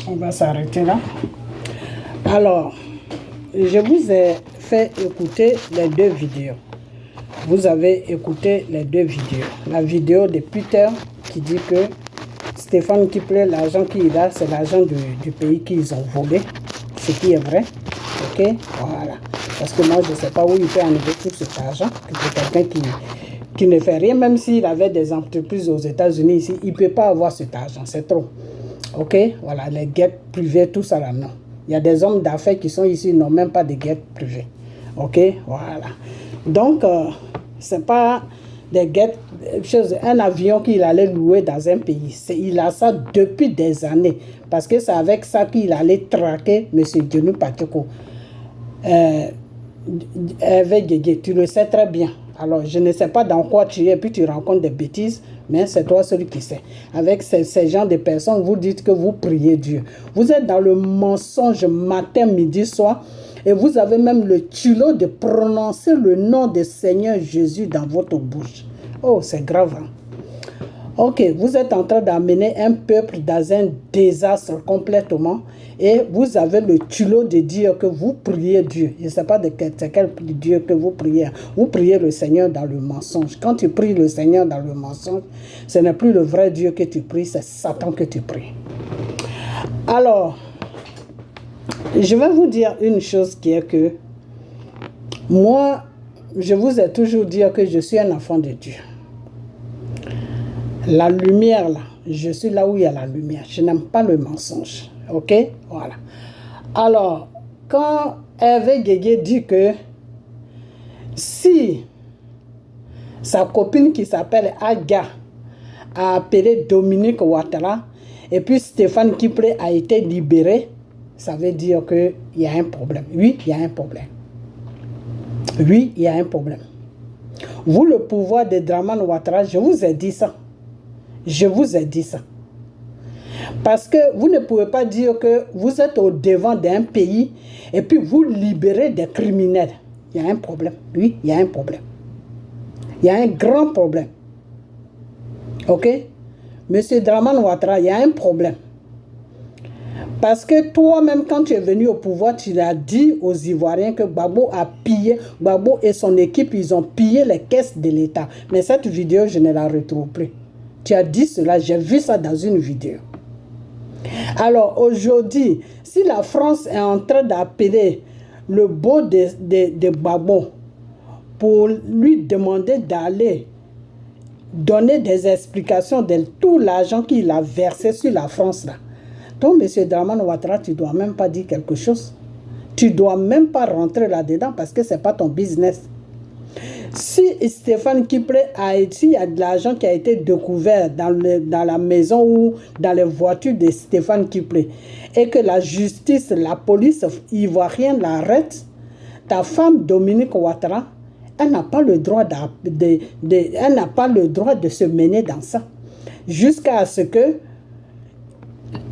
On va s'arrêter là. Alors, je vous ai fait écouter les deux vidéos. Vous avez écouté les deux vidéos. La vidéo de Peter qui dit que Stéphane Kipré, l'argent qu'il a, c'est l'argent du pays qu'ils ont volé. Ce qui est vrai. Ok, voilà. Parce que moi, je ne sais pas où il peut enlever tout cet argent. C'est quelqu'un qui ne fait rien, même s'il avait des entreprises aux États-Unis ici, il ne peut pas avoir cet argent. C'est trop. Ok, voilà, les guettes privées, tout ça là, non. Il y a des hommes d'affaires qui sont ici, ils n'ont même pas de guettes privées. Ok, voilà. Donc, c'est pas des guettes, un avion qu'il allait louer dans un pays. Il a ça depuis des années. Parce que c'est avec ça qu'il allait traquer M. Denis Pateko. Tu le sais très bien. Alors, je ne sais pas dans quoi tu es, puis tu rencontres des bêtises, mais c'est toi celui qui sait. Avec ces gens de personnes, vous dites que vous priez Dieu. Vous êtes dans le mensonge matin, midi, soir, et vous avez même le culot de prononcer le nom du Seigneur Jésus dans votre bouche. Oh, c'est grave, hein? Ok, vous êtes en train d'amener un peuple dans un désastre complètement et vous avez le culot de dire que vous priez Dieu. Je ne sais pas de quel Dieu que vous priez. Vous priez le Seigneur dans le mensonge. Quand tu pries le Seigneur dans le mensonge, ce n'est plus le vrai Dieu que tu pries, c'est Satan que tu pries. Alors, je vais vous dire une chose qui est que moi, je vous ai toujours dit que je suis un enfant de Dieu. La lumière, là, je suis là où il y a la lumière. Je n'aime pas le mensonge. Ok? Voilà. Alors, quand Hervé Guégué dit que si sa copine qui s'appelle Aga a appelé Dominique Ouattara et puis Stéphane Kipré a été libéré, ça veut dire qu'il y a un problème. Oui, il y a un problème. Oui, il y a un problème. Vous, le pouvoir de Dramane Ouattara, je vous ai dit ça. Je vous ai dit ça. Parce que vous ne pouvez pas dire que vous êtes au devant d'un pays et puis vous libérez des criminels. Il y a un problème. Oui, il y a un problème. Il y a un grand problème. Ok? Monsieur Dramane Ouattara, il y a un problème. Parce que toi-même, quand tu es venu au pouvoir, tu l'as dit aux Ivoiriens que Gbagbo a pillé, Gbagbo et son équipe, ils ont pillé les caisses de l'État. Mais cette vidéo, je ne la retrouve plus. Tu as dit cela, j'ai vu ça dans une vidéo. Alors aujourd'hui, si la France est en train d'appeler le beau de Gbagbo pour lui demander d'aller donner des explications de tout l'argent qu'il a versé sur la France là, toi, M. Dramane Ouattara, tu ne dois même pas dire quelque chose. Tu ne dois même pas rentrer là-dedans parce que ce n'est pas ton business. Si Stéphane Kipré s'il y a de l'argent qui a été découvert dans la maison ou dans les voitures de Stéphane Kipré et que la justice, la police ivoirienne l'arrête, ta femme Dominique Ouattara, elle n'a pas le droit elle n'a pas le droit de se mener dans ça. Jusqu'à ce que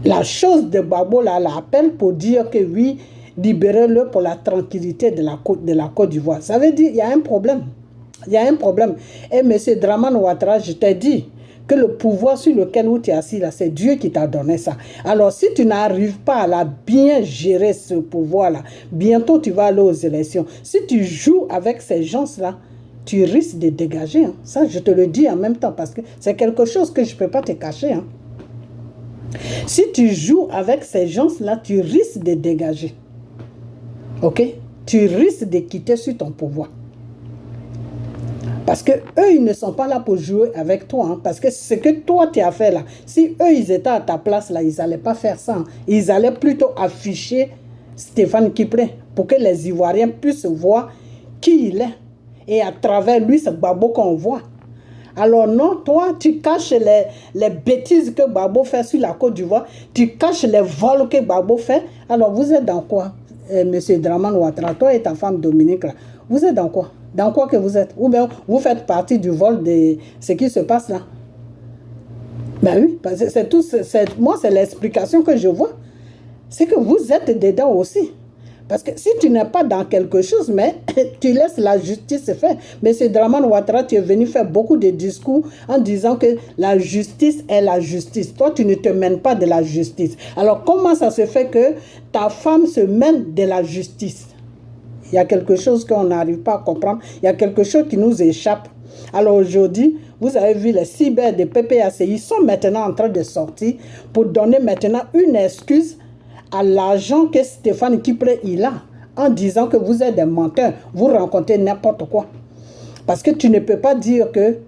la chose de Gbagbo l'appelle pour dire que oui, libérez-le pour la tranquillité de la Côte d'Ivoire. Ça veut dire qu'il y a un problème. Il y a un problème. Et M. Dramane Ouattara, je t'ai dit que le pouvoir sur lequel tu es assis là, c'est Dieu qui t'a donné ça. Alors si tu n'arrives pas à bien gérer ce pouvoir-là, bientôt tu vas aller aux élections. Si tu joues avec ces gens-là, tu risques de dégager. Hein. Ça, je te le dis en même temps parce que c'est quelque chose que je ne peux pas te cacher. Hein. Si tu joues avec ces gens-là, tu risques de dégager. Ok? Tu risques de quitter sur ton pouvoir. Parce que eux, ils ne sont pas là pour jouer avec toi. Hein, parce que ce que toi, tu as fait là, si eux, ils étaient à ta place là, ils n'allaient pas faire ça. Hein. Ils allaient plutôt afficher Stéphane Kipré pour que les Ivoiriens puissent voir qui il est. Et à travers lui, c'est Gbagbo qu'on voit. Alors non, toi, tu caches les bêtises que Gbagbo fait sur la Côte d'Ivoire. Tu caches les vols que Gbagbo fait. Alors vous êtes dans quoi, Monsieur Dramane Ouattara, toi et ta femme Dominique là, vous êtes dans quoi? Dans quoi que vous êtes? Ou bien vous faites partie du vol de ce qui se passe là? Ben oui, c'est tout. Moi, c'est l'explication que je vois. C'est que vous êtes dedans aussi. Parce que si tu n'es pas dans quelque chose, mais tu laisses la justice faire. Mais c'est Dramane Ouattara, tu es venu faire beaucoup de discours en disant que la justice est la justice. Toi, tu ne te mènes pas de la justice. Alors, comment ça se fait que ta femme se mène de la justice? Il y a quelque chose qu'on n'arrive pas à comprendre. Il y a quelque chose qui nous échappe. Alors aujourd'hui, vous avez vu les cyber de PPACI, ils sont maintenant en train de sortir pour donner maintenant une excuse à l'argent que Stéphane Kipré il a, en disant que vous êtes des menteurs, vous rencontrez n'importe quoi. Parce que tu ne peux pas dire que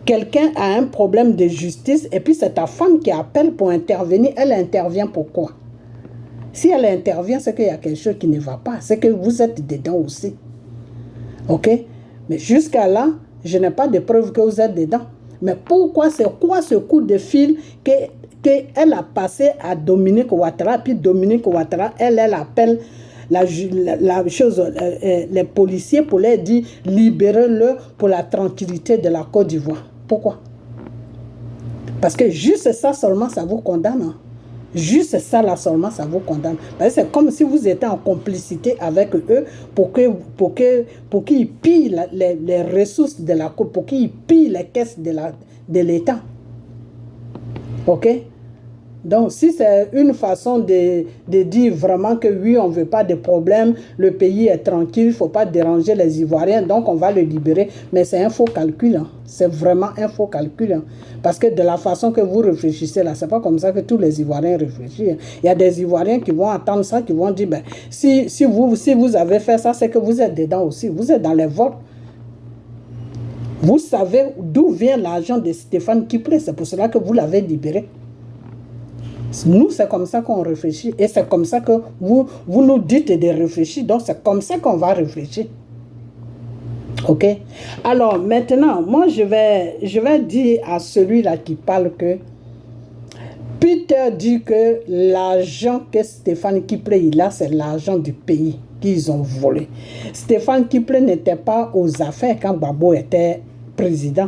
quelqu'un a un problème de justice et puis c'est ta femme qui appelle pour intervenir. Elle intervient pourquoi? Si elle intervient, c'est qu'il y a quelque chose qui ne va pas. C'est que vous êtes dedans aussi. Ok? Mais jusqu'à là, je n'ai pas de preuve que vous êtes dedans. Mais pourquoi, c'est quoi ce coup de fil qu'elle a passé à Dominique Ouattara, puis Dominique Ouattara, elle appelle les policiers pour leur dire libérez-le pour la tranquillité de la Côte d'Ivoire. Pourquoi? Parce que juste ça seulement, ça vous condamne. Hein? Juste ça là seulement, ça vous condamne. C'est comme si vous étiez en complicité avec eux pour qu'ils pillent les ressources de la Côte, pour qu'ils pillent les caisses de l'État. Ok? Donc, si c'est une façon de dire vraiment que oui, on ne veut pas de problème, le pays est tranquille, il ne faut pas déranger les Ivoiriens, donc on va le libérer. Mais c'est un faux calcul. Hein. C'est vraiment un faux calcul. Hein. Parce que de la façon que vous réfléchissez là, ce n'est pas comme ça que tous les Ivoiriens réfléchissent. Hein. Il y a des Ivoiriens qui vont entendre ça, qui vont dire, ben, si vous avez fait ça, c'est que vous êtes dedans aussi. Vous êtes dans les votes. Vous savez d'où vient l'argent de Stéphane Kiplé. C'est pour cela que vous l'avez libéré. Nous, c'est comme ça qu'on réfléchit. Et c'est comme ça que vous nous dites de réfléchir. Donc, c'est comme ça qu'on va réfléchir. OK? Alors, maintenant, moi, je vais dire à celui-là qui parle que Peter dit que l'argent que Stéphane Kiplé il a, c'est l'argent du pays qu'ils ont volé. Stéphane Kiplé n'était pas aux affaires quand Gbagbo était président.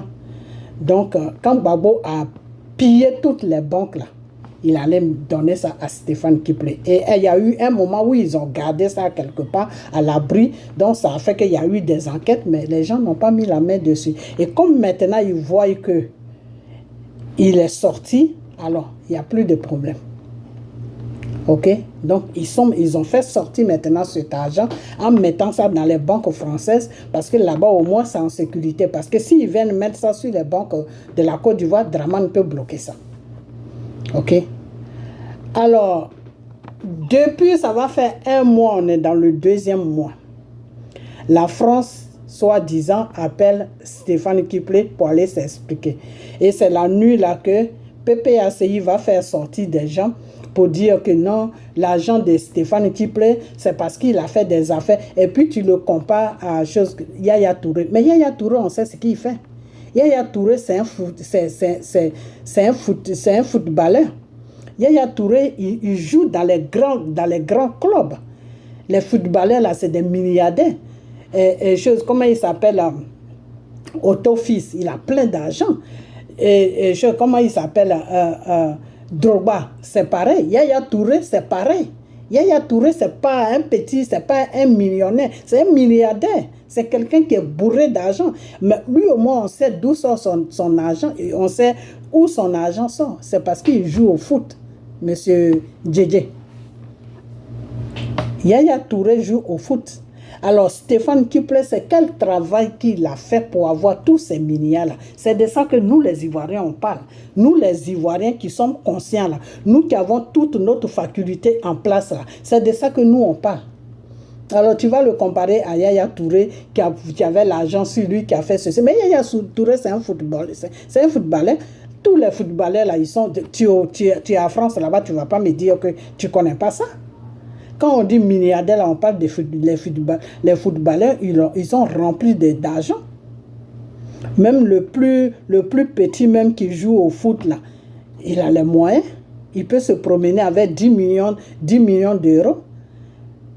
Donc, quand Gbagbo a pillé toutes les banques là, il allait donner ça à Stéphane Kiplé. Et il y a eu un moment où ils ont gardé ça quelque part à l'abri. Donc, ça a fait qu'il y a eu des enquêtes, mais les gens n'ont pas mis la main dessus. Et comme maintenant, ils voient qu'il est sorti, alors, il n'y a plus de problème. OK? Donc, ils ont fait sortir maintenant cet argent en mettant ça dans les banques françaises parce que là-bas, au moins, c'est en sécurité. Parce que s'ils viennent mettre ça sur les banques de la Côte d'Ivoire, Dramane peut bloquer ça. OK? Alors, depuis, ça va faire un mois, on est dans le 2e mois. La France, soi-disant, appelle Stéphane Kiplé pour aller s'expliquer. Et c'est la nuit là que PPACI va faire sortir des gens pour dire que non, l'argent de Stéphane Kiplé, c'est parce qu'il a fait des affaires. Et puis, tu le compares à chose que Yaya Touré. Mais Yaya Touré, on sait ce qu'il fait. Yaya Touré, c'est un footballeur. Yaya Touré, il joue dans les grands clubs. Les footballeurs, là, c'est des milliardaires. Comment il s'appelle? Otto Fils, il a plein d'argent. Comment il s'appelle? Drogba, c'est pareil. Yaya Touré, c'est pareil. Yaya Touré, c'est pas un petit, c'est pas un millionnaire, c'est un milliardaire. C'est quelqu'un qui est bourré d'argent. Mais lui, au moins, on sait d'où sort son argent et on sait où son argent sort. C'est parce qu'il joue au foot, monsieur Djedje. Yaya Touré joue au foot. Alors, Stéphane Kiplé, c'est quel travail qu'il a fait pour avoir tous ces milliards-là? C'est de ça que nous, les Ivoiriens, on parle. Nous, les Ivoiriens qui sommes conscients, là, nous qui avons toute notre faculté en place, là, c'est de ça que nous, on parle. Alors, tu vas le comparer à Yaya Touré qui avait l'argent sur lui, qui a fait ceci. Mais Yaya Touré, c'est un footballeur. C'est un footballeur. Tous les footballeurs, là, ils sont... Tu es en France, là-bas, tu ne vas pas me dire que tu ne connais pas ça. Quand on dit milliardaires, là, on parle des footballeurs, ils sont remplis d'argent. Même le plus petit, même qui joue au foot, là, il a les moyens. Il peut se promener avec 10 millions d'euros.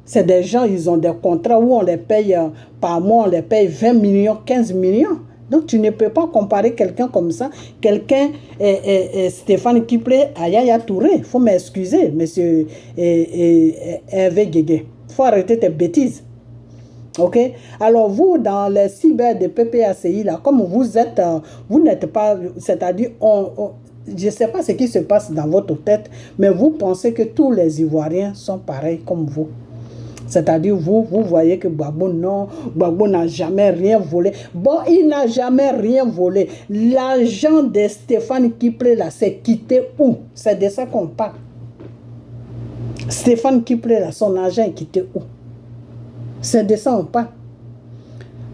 C'est des gens, ils ont des contrats où on les paye par mois, on les paye 20 millions, 15 millions. Donc, tu ne peux pas comparer quelqu'un comme ça, quelqu'un, Stéphane Kiplé à Yaya Touré. Il faut m'excuser, monsieur Hervé Guégué. Il faut arrêter tes bêtises. OK? Alors, vous, dans les cyber de PPACI, là, comme vous êtes, vous n'êtes pas, c'est-à-dire, je ne sais pas ce qui se passe dans votre tête, mais vous pensez que tous les Ivoiriens sont pareils comme vous. C'est-à-dire, vous voyez que Gbagbo n'a jamais rien volé. Bon, il n'a jamais rien volé. L'argent de Stéphane Kiplé, là, c'est quitté où? C'est de ça qu'on parle. Stéphane Kiplé, là, son argent est quitté où? C'est de ça qu'on parle.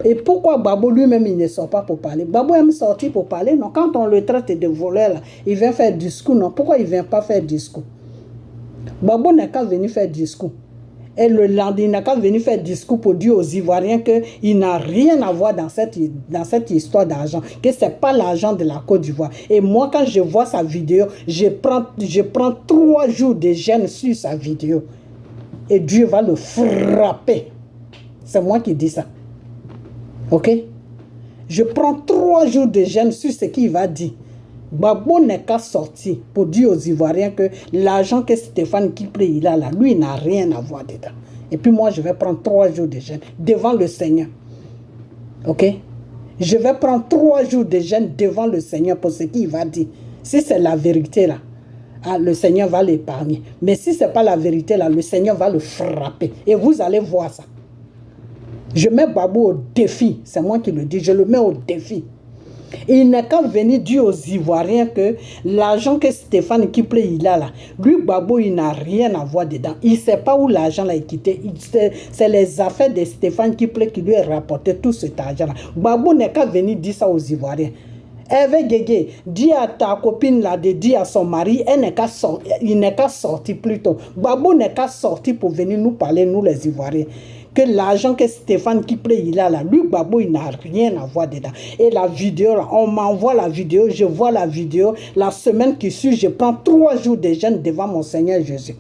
Et pourquoi Gbagbo lui-même, il ne sort pas pour parler? Gbagbo aime sortir pour parler, non? Quand on le traite de voleur, là, il vient faire discours, non? Pourquoi il ne vient pas faire discours? Gbagbo n'est qu'à venir faire discours. Et le lendemain, il n'a qu'à venir faire discours pour dire aux Ivoiriens qu'il n'a rien à voir dans cette histoire d'argent, que ce n'est pas l'argent de la Côte d'Ivoire. Et moi, quand je vois sa vidéo, je prends 3 jours de gêne sur sa vidéo. et Dieu va le frapper. C'est moi qui dis ça. Ok? Je prends 3 jours de jeûne sur ce qu'il va dire. Gbagbo n'est qu'à sortir pour dire aux Ivoiriens que l'argent que Stéphane Kiplé il a là, lui, il n'a rien à voir dedans. Et puis moi, je vais prendre 3 jours de jeûne devant le Seigneur. Ok? Je vais prendre 3 jours de jeûne devant le Seigneur pour ce qu'il va dire. Si c'est la vérité là, le Seigneur va l'épargner. Mais si ce n'est pas la vérité là, le Seigneur va le frapper. Et vous allez voir ça. Je mets Gbagbo au défi. C'est moi qui le dis. Je le mets au défi. Il n'est qu'à venir dire aux Ivoiriens que l'argent que Stéphane Kiplé il a là, lui Gbagbo il n'a rien à voir dedans. Il ne sait pas où l'argent a quitté. C'est les affaires de Stéphane Kiplé qui lui a rapporté tout cet argent là. Gbagbo n'est qu'à venir dire ça aux Ivoiriens. Hervé Guégué, dis à ta copine là de dire à son mari, il n'est qu'à sortir plutôt. Gbagbo n'est qu'à sortir pour venir nous parler, nous les Ivoiriens. Que l'argent que Stéphane Kiplé il a là, lui Gbagbo il n'a rien à voir dedans. Et la vidéo là, on m'envoie la vidéo, je vois la vidéo. La semaine qui suit, je prends 3 jours de jeûne devant mon Seigneur Jésus.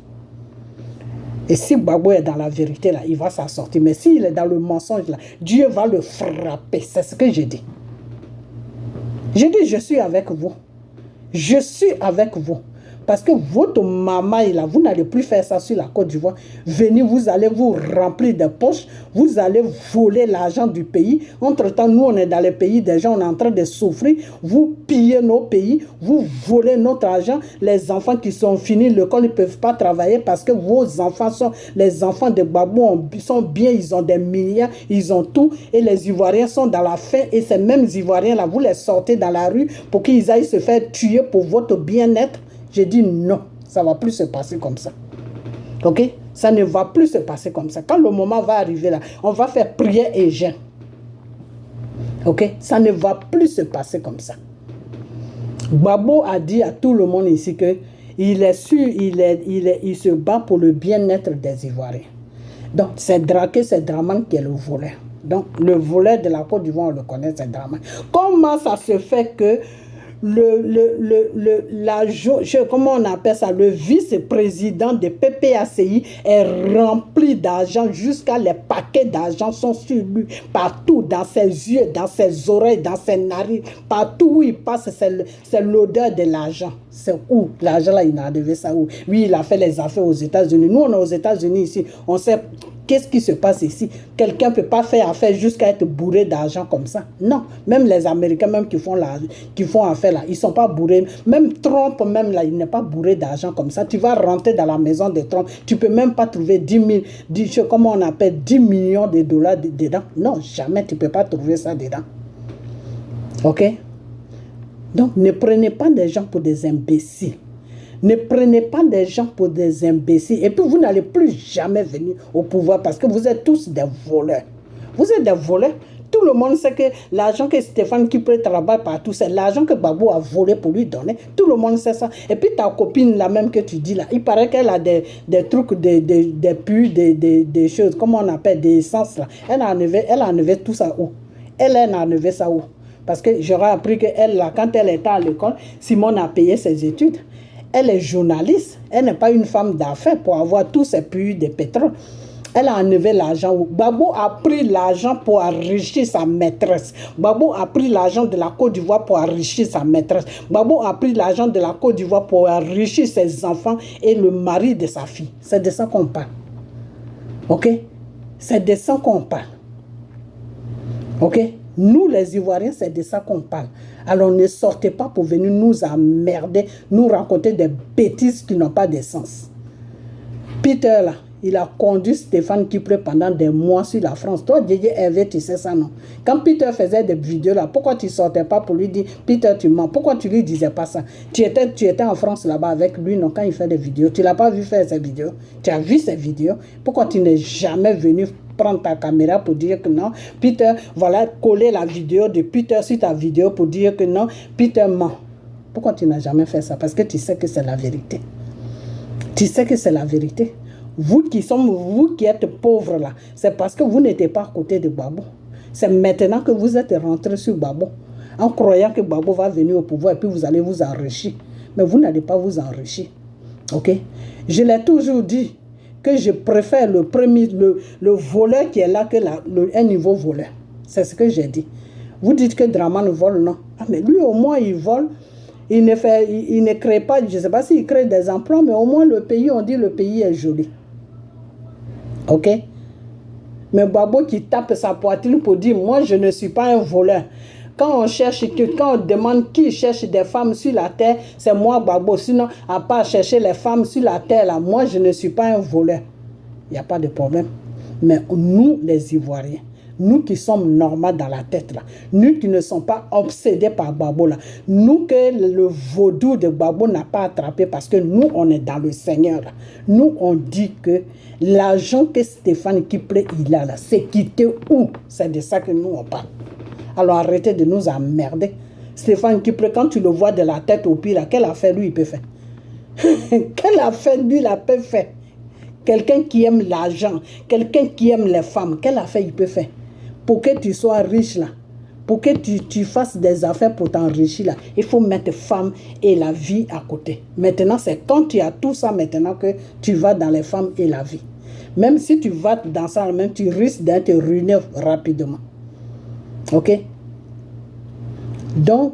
Et si Gbagbo est dans la vérité là, il va s'en sortir. Mais s'il est dans le mensonge là, Dieu va le frapper. C'est ce que je dis. Je dis, je suis avec vous. Je suis avec vous. Parce que votre maman est là, vous n'allez plus faire ça sur la Côte d'Ivoire. Venez, vous allez vous remplir de poches, vous allez voler l'argent du pays. Entre-temps, nous, on est dans les pays des gens, on est en train de souffrir. Vous pillez nos pays, vous volez notre argent. Les enfants qui sont finis l'école, ils ne peuvent pas travailler parce que vos enfants sont, les enfants de Gbagbo sont bien, ils ont des milliards, ils ont tout. Et les Ivoiriens sont dans la faim. Et ces mêmes Ivoiriens-là, vous les sortez dans la rue pour qu'ils aillent se faire tuer pour votre bien-être. J'ai dit non, ça ne va plus se passer comme ça. Ok? Ça ne va plus se passer comme ça. Quand le moment va arriver là, on va faire prière et jeûne. Ok? Ça ne va plus se passer comme ça. Gbagbo a dit à tout le monde ici que il est sûr, il se bat pour le bien-être des Ivoiriens. Donc, c'est Draké, c'est Draman qui est le voleur. Donc, le voleur de la Côte d'Ivoire, on le connaît, c'est Draman. Comment ça se fait que comment on appelle ça, le vice-président de PPACI est rempli d'argent jusqu'à les paquets d'argent sont sur lui, partout, dans ses yeux, dans ses oreilles, dans ses narines, partout où il passe, c'est l'odeur de l'argent. C'est où l'argent là, il a enlevé ça où? Oui, il a fait les affaires aux États-Unis. Nous, on est aux États-Unis ici, on sait qu'est-ce qui se passe ici. Quelqu'un ne peut pas faire affaire jusqu'à être bourré d'argent comme ça. Non, même les Américains même qui font affaire là, ils ne sont pas bourrés. Même Trump, même là, il n'est pas bourré d'argent comme ça. Tu vas rentrer dans la maison de Trump, tu ne peux même pas trouver 10 millions de dollars dedans. Non, jamais tu ne peux pas trouver ça dedans. Ok? Donc, ne prenez pas des gens pour des imbéciles. Ne prenez pas des gens pour des imbéciles. Et puis, vous n'allez plus jamais venir au pouvoir parce que vous êtes tous des voleurs. Vous êtes des voleurs. Tout le monde sait que l'argent que Stéphane Kiplé travaille partout, c'est l'argent que Gbagbo a volé pour lui donner. Tout le monde sait ça. Et puis, ta copine, la même que tu dis là, il paraît qu'elle a des trucs, des puits, des choses, comment on appelle, des essences là. Elle a enlevé tout ça où? Elle a enlevé ça où? Parce que j'aurais appris qu'elle, là, quand elle était à l'école, Simone a payé ses études. Elle est journaliste. Elle n'est pas une femme d'affaires pour avoir tous ces puits de pétrole. Elle a enlevé l'argent. Gbagbo a pris l'argent pour enrichir sa maîtresse. Gbagbo a pris l'argent de la Côte d'Ivoire pour enrichir sa maîtresse. Gbagbo a pris l'argent de la Côte d'Ivoire pour enrichir ses enfants et le mari de sa fille. C'est de ça qu'on parle. Ok? C'est de ça qu'on parle. Ok? Nous, les Ivoiriens, c'est de ça qu'on parle. Alors, ne sortez pas pour venir nous emmerder, nous raconter des bêtises qui n'ont pas de sens. Peter, là, il a conduit Stéphane Kiplé pendant des mois sur la France. Toi, Didier Hervé, tu sais ça, non? Quand Peter faisait des vidéos, là, pourquoi tu ne sortais pas pour lui dire, Peter, tu mens? Pourquoi tu ne lui disais pas ça? Tu étais en France là-bas avec lui, non, quand il fait des vidéos. Tu ne l'as pas vu faire ces vidéos. Tu as vu ces vidéos. Pourquoi tu n'es jamais venu prendre ta caméra pour dire que non, Peter, voilà, coller la vidéo de Peter sur ta vidéo pour dire que non, Peter ment. Pourquoi tu n'as jamais fait ça? Parce que tu sais que c'est la vérité. Tu sais que c'est la vérité. Vous qui êtes pauvres là, c'est parce que vous n'étiez pas à côté de Gbagbo. C'est maintenant que vous êtes rentrés sur Gbagbo, en croyant que Gbagbo va venir au pouvoir et puis vous allez vous enrichir. Mais vous n'allez pas vous enrichir. Ok? Je l'ai toujours dit que je préfère le premier, le voleur qui est là que un niveau voleur. C'est ce que j'ai dit. Vous dites que Dramane vole, non. Ah, mais lui, au moins, il vole. Il ne crée pas, je ne sais pas s'il crée des emplois, mais au moins le pays, on dit le pays est joli. Ok? Mais Gbagbo qui tape sa poitrine pour dire, moi, je ne suis pas un voleur. Quand on demande qui cherche des femmes sur la terre, c'est moi, Gbagbo. Sinon, à part chercher les femmes sur la terre, là, moi, je ne suis pas un voleur. Il n'y a pas de problème. Mais nous, les Ivoiriens, nous qui sommes normaux dans la tête, là, nous qui ne sommes pas obsédés par Gbagbo, là, nous que le vaudou de Gbagbo n'a pas attrapé parce que nous, on est dans le Seigneur. Là. Nous, on dit que l'argent que Stéphane Kipré, il a là, c'est quitté où? C'est de ça que nous, on parle. Alors arrêtez de nous emmerder. Stéphane Kipré, quand tu le vois de la tête au pied, là, quelle affaire lui, il peut faire? Quelle affaire lui, il peut faire? Quelqu'un qui aime l'argent, quelqu'un qui aime les femmes, quelle affaire il peut faire? Pour que tu sois riche là, pour que tu fasses des affaires pour t'enrichir là, il faut mettre femme et la vie à côté. Maintenant, c'est quand tu as tout ça maintenant que tu vas dans les femmes et la vie. Même si tu vas dans ça, même tu risques d'être ruiné rapidement. Ok? Donc,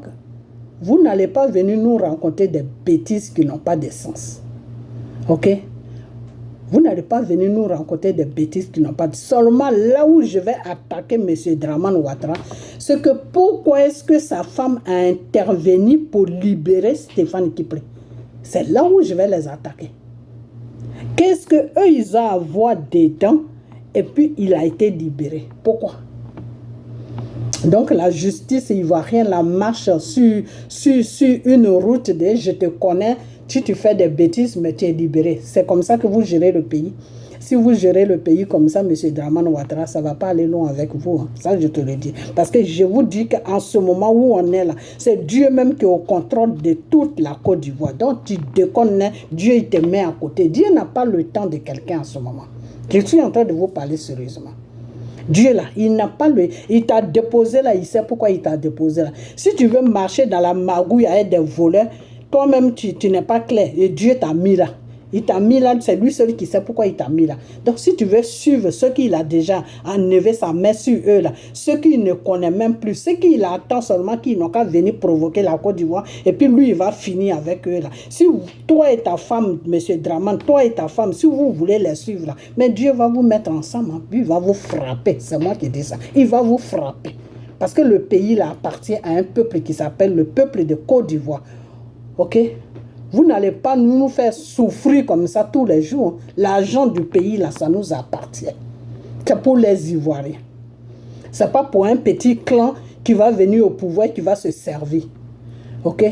vous n'allez pas venir nous raconter des bêtises qui n'ont pas de sens. Ok? Vous n'allez pas venir nous raconter des bêtises qui n'ont pas de sens. Seulement là où je vais attaquer M. Dramane Ouattara, c'est que pourquoi est-ce que sa femme a intervenu pour libérer Stéphane Kipré? C'est là où je vais les attaquer. Qu'est-ce qu'eux, ils ont à voir dedans et puis il a été libéré? Pourquoi? Donc la justice ivoirienne la marche sur une route de je te connais, si tu fais des bêtises, mais tu es libéré. C'est comme ça que vous gérez le pays. Si vous gérez le pays comme ça, M. Dramane Ouattara, ça ne va pas aller loin avec vous. Hein. Ça, je te le dis. Parce que je vous dis qu'en ce moment où on est là, c'est Dieu même qui est au contrôle de toute la Côte d'Ivoire. Donc tu déconnes, Dieu il te met à côté. Dieu n'a pas le temps de quelqu'un en ce moment. Je suis en train de vous parler sérieusement. Dieu là, il n'a pas le... Il t'a déposé là, il sait pourquoi il t'a déposé là. Si tu veux marcher dans la magouille avec des voleurs, toi-même tu n'es pas clair. Et Dieu t'a mis là. Il t'a mis là, c'est lui seul qui sait pourquoi il t'a mis là. Donc si tu veux suivre ceux qu'il a déjà enlevé sa main sur eux là, ceux qu'il ne connaît même plus, ceux qu'il attend seulement qu'ils n'ont qu'à venir provoquer la Côte d'Ivoire, et puis lui il va finir avec eux là. Si toi et ta femme, M. Dramane, toi et ta femme, si vous voulez les suivre là, mais Dieu va vous mettre ensemble, hein, puis il va vous frapper, c'est moi qui dis ça, il va vous frapper. Parce que le pays là appartient à un peuple qui s'appelle le peuple de Côte d'Ivoire. Ok? Vous n'allez pas nous faire souffrir comme ça tous les jours. L'argent du pays, là, ça nous appartient. C'est pour les Ivoiriens. Ce n'est pas pour un petit clan qui va venir au pouvoir et qui va se servir. Ok?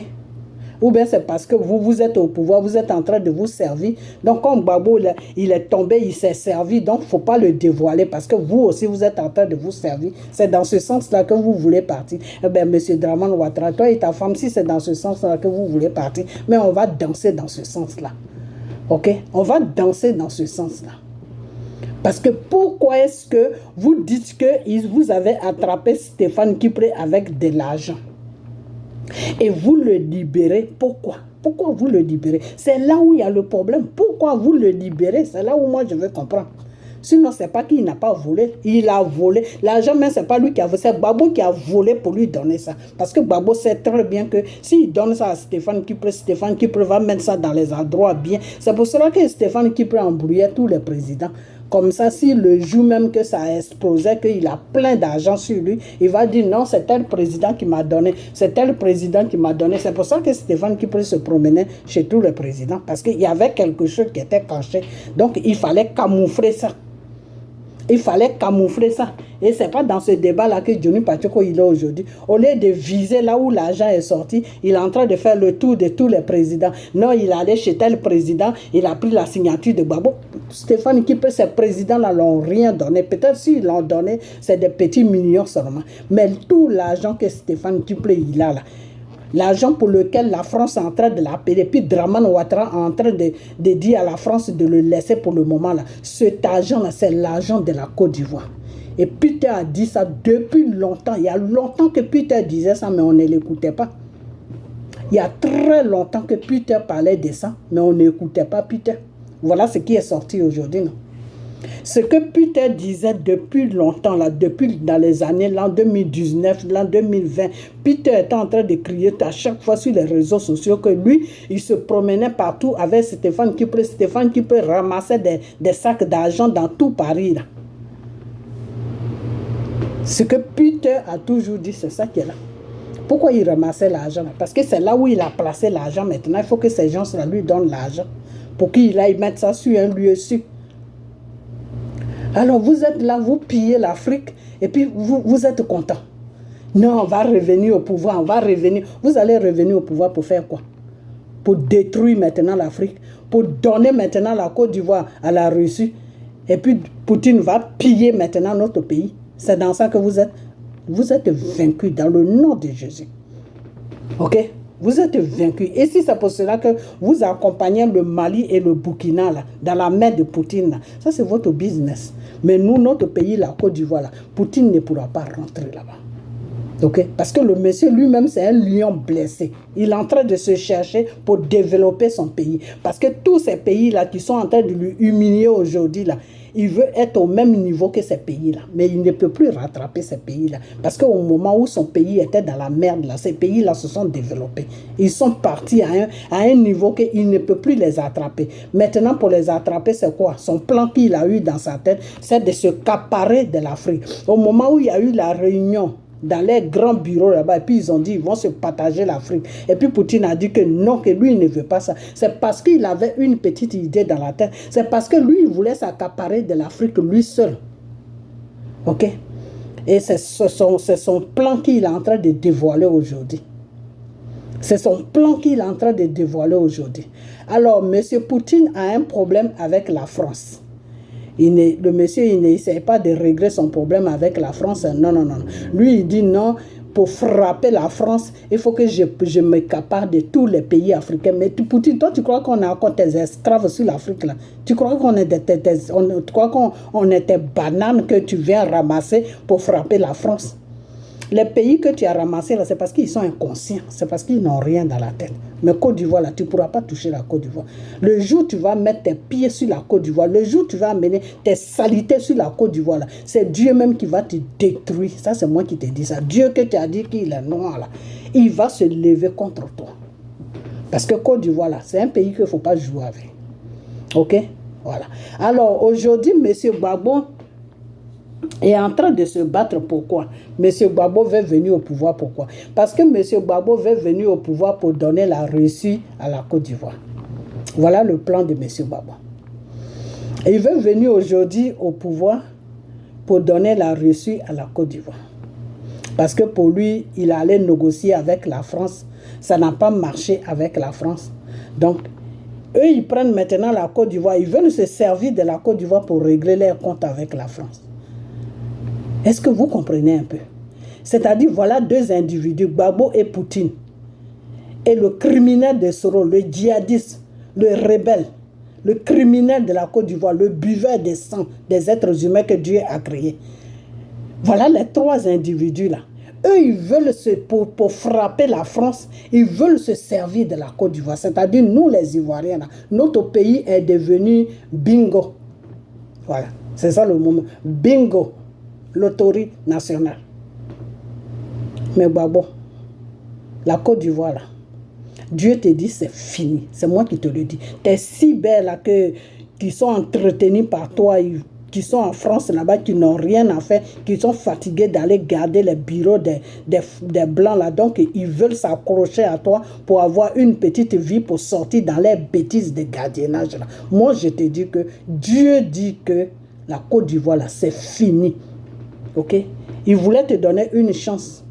Ou bien c'est parce que vous êtes au pouvoir, vous êtes en train de vous servir. Donc, comme Gbagbo, il est tombé, il s'est servi. Donc, il ne faut pas le dévoiler parce que vous aussi, vous êtes en train de vous servir. C'est dans ce sens-là que vous voulez partir. Eh bien, M. Dramane Ouattara, toi et ta femme, si c'est dans ce sens-là que vous voulez partir, mais on va danser dans ce sens-là. Ok? On va danser dans ce sens-là. Parce que pourquoi est-ce que vous dites que vous avez attrapé Stéphane Kipré avec de l'argent? Et vous le libérez, pourquoi? Pourquoi vous le libérez? C'est là où il y a le problème. Pourquoi vous le libérez? C'est là où moi je veux comprendre. Sinon, ce n'est pas qu'il n'a pas volé. Il a volé. L'argent, même, ce n'est pas lui qui a volé. C'est Gbagbo qui a volé pour lui donner ça. Parce que Gbagbo sait très bien que s'il donne ça à Stéphane Kipré va mettre ça dans les endroits bien. C'est pour cela que Stéphane Kipré embrouillait tous les présidents. Comme ça, si le jour même que ça a explosé, qu'il a plein d'argent sur lui, il va dire non, c'est tel président qui m'a donné, c'est tel président qui m'a donné. C'est pour ça que Stéphane Kipré se promenait chez tous les présidents, parce qu'il y avait quelque chose qui était caché. Donc, il fallait camoufler ça. Il fallait camoufler ça. Et ce n'est pas dans ce débat-là que Johnny Pacheco il est aujourd'hui. Au lieu de viser là où l'argent est sorti, il est en train de faire le tour de tous les présidents. Non, il est allé chez tel président, il a pris la signature de Gbagbo. Stéphane Kipré, ces présidents-là n'ont rien donné. Peut-être s'ils l'ont donné, c'est des petits millions seulement. Mais tout l'argent que Stéphane Kipré il a là, l'argent pour lequel la France est en train de l'appeler, puis Dramane Ouattara est en train de dire à la France de le laisser pour le moment là. Cet argent-là, c'est l'argent de la Côte d'Ivoire. Et Peter a dit ça depuis longtemps. Il y a longtemps que Peter disait ça, mais on ne l'écoutait pas. Il y a très longtemps que Peter parlait de ça, mais on n'écoutait pas Peter. Voilà ce qui est sorti aujourd'hui, non? Ce que Peter disait depuis longtemps, là, depuis dans les années, l'an 2019, l'an 2020, Peter était en train de crier à chaque fois sur les réseaux sociaux que lui, il se promenait partout avec Stéphane Kipre ramassait des sacs d'argent dans tout Paris. Là. Ce que Peter a toujours dit, c'est ça qui est là. Pourquoi il ramassait l'argent? Parce que c'est là où il a placé l'argent. Maintenant, il faut que ces gens-là lui donnent l'argent pour qu'il aille mettre ça sur un lieu sûr. Alors vous êtes là, vous pillez l'Afrique et puis vous êtes content. Non, on va revenir au pouvoir, on va revenir. Vous allez revenir au pouvoir pour faire quoi? Pour détruire maintenant l'Afrique, pour donner maintenant la Côte d'Ivoire à la Russie. Et puis Poutine va piller maintenant notre pays. C'est dans ça que vous êtes. Vous êtes vaincus dans le nom de Jésus. Ok? Vous êtes vaincus. Et si c'est pour cela que vous accompagnez le Mali et le Burkina là, dans la main de Poutine, là, ça c'est votre business. Mais nous, notre pays, la Côte d'Ivoire, là, Poutine ne pourra pas rentrer là-bas. Okay? Parce que le monsieur lui-même, c'est un lion blessé. Il est en train de se chercher pour développer son pays. Parce que tous ces pays-là qui sont en train de lui humilier aujourd'hui, là, il veut être au même niveau que ces pays-là. Mais il ne peut plus rattraper ces pays-là. Parce qu'au moment où son pays était dans la merde, là, ces pays-là se sont développés. Ils sont partis à un niveau qu'il ne peut plus les attraper. Maintenant, pour les attraper, c'est quoi? Son plan qu'il a eu dans sa tête, c'est de se caparer de l'Afrique. Au moment où il y a eu la réunion, dans les grands bureaux là-bas, et puis ils ont dit ils vont se partager l'Afrique. Et puis Poutine a dit que non, que lui il ne veut pas ça. C'est parce qu'il avait une petite idée dans la tête. C'est parce que lui il voulait s'accaparer de l'Afrique lui seul. Ok? Et c'est son plan qu'il est en train de dévoiler aujourd'hui. C'est son plan qu'il est en train de dévoiler aujourd'hui. Alors, M. Poutine a un problème avec la France. Le monsieur, il n'essaie pas de régler son problème avec la France. Non, non, non. Lui, il dit non, pour frapper la France, il faut que je me capare de tous les pays africains. Mais Poutine, toi, tu crois qu'on a encore des esclaves sur l'Afrique, là? Tu crois qu'on est des bananes que tu viens ramasser pour frapper la France? Les pays que tu as ramassés, là, c'est parce qu'ils sont inconscients. C'est parce qu'ils n'ont rien dans la tête. Mais Côte d'Ivoire, là, tu ne pourras pas toucher la Côte d'Ivoire. Le jour où tu vas mettre tes pieds sur la Côte d'Ivoire, le jour où tu vas amener tes saletés sur la Côte d'Ivoire, là, c'est Dieu même qui va te détruire. Ça, c'est moi qui te dis ça. Dieu que tu as dit qu'il est noir, là, il va se lever contre toi. Parce que Côte d'Ivoire, là, c'est un pays qu'il ne faut pas jouer avec. Ok? Voilà. Alors, aujourd'hui, M. Gbagbo est en train de se battre. Pourquoi? M. Gbagbo veut venir au pouvoir. Pourquoi? Parce que M. Gbagbo veut venir au pouvoir pour donner la Russie à la Côte d'Ivoire. Voilà le plan de M. Gbagbo. Il veut venir aujourd'hui au pouvoir pour donner la Russie à la Côte d'Ivoire. Parce que pour lui, il allait négocier avec la France. Ça n'a pas marché avec la France. Donc, eux, ils prennent maintenant la Côte d'Ivoire. Ils veulent se servir de la Côte d'Ivoire pour régler leurs comptes avec la France. Est-ce que vous comprenez un peu? C'est-à-dire, voilà deux individus, Gbagbo et Poutine. Et le criminel de Soro, le djihadiste, le rebelle, le criminel de la Côte d'Ivoire, le buveur de sang des êtres humains que Dieu a créés. Voilà les trois individus-là. Eux, ils veulent pour frapper la France, ils veulent se servir de la Côte d'Ivoire. C'est-à-dire, nous les Ivoiriens, là, notre pays est devenu bingo. Voilà, c'est ça le moment. Bingo. L'autorité nationale. Mais Gbagbo, la Côte d'Ivoire, là, Dieu te dit c'est fini. C'est moi qui te le dis. Tes si belles là qui sont entretenues par toi, qui sont en France là-bas, qui n'ont rien à faire, qui sont fatigués d'aller garder les bureaux des Blancs là. Donc, ils veulent s'accrocher à toi pour avoir une petite vie, pour sortir dans les bêtises de gardiennage là. Moi, je te dis que Dieu dit que la Côte d'Ivoire là, c'est fini. Ok? Il voulait te donner une chance.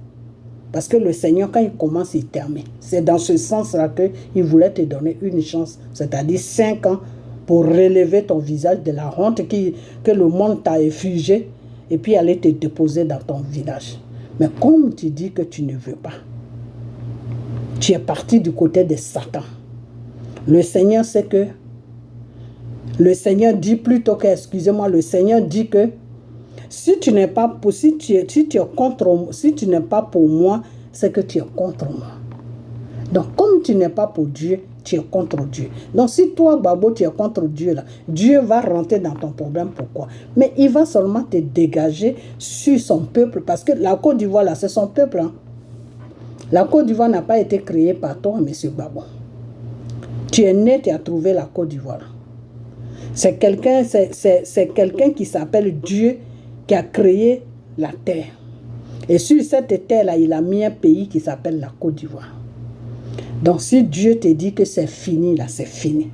Parce que le Seigneur, quand il commence, il termine. C'est dans ce sens-là qu'il voulait te donner une chance. C'est-à-dire 5 ans pour relever ton visage de la honte que le monde t'a effugé et puis aller te déposer dans ton village. Mais comme tu dis que tu ne veux pas, tu es parti du côté de Satan. Le Seigneur sait que... Le Seigneur dit plutôt que... Excusez-moi, le Seigneur dit que si tu n'es pas pour, si tu es contre, si tu n'es pas pour moi, c'est que tu es contre moi. Donc, comme tu n'es pas pour Dieu, tu es contre Dieu. Donc si toi, Gbagbo, tu es contre Dieu, là, Dieu va rentrer dans ton problème. Pourquoi? Mais il va seulement te dégager sur son peuple, parce que la Côte d'Ivoire, là, c'est son peuple. Hein. La Côte d'Ivoire n'a pas été créée par toi, M. Gbagbo. Tu es né, tu as trouvé la Côte d'Ivoire. C'est quelqu'un qui s'appelle Dieu qui a créé la terre. Et sur cette terre-là, il a mis un pays qui s'appelle la Côte d'Ivoire. Donc, si Dieu te dit que c'est fini, là, c'est fini.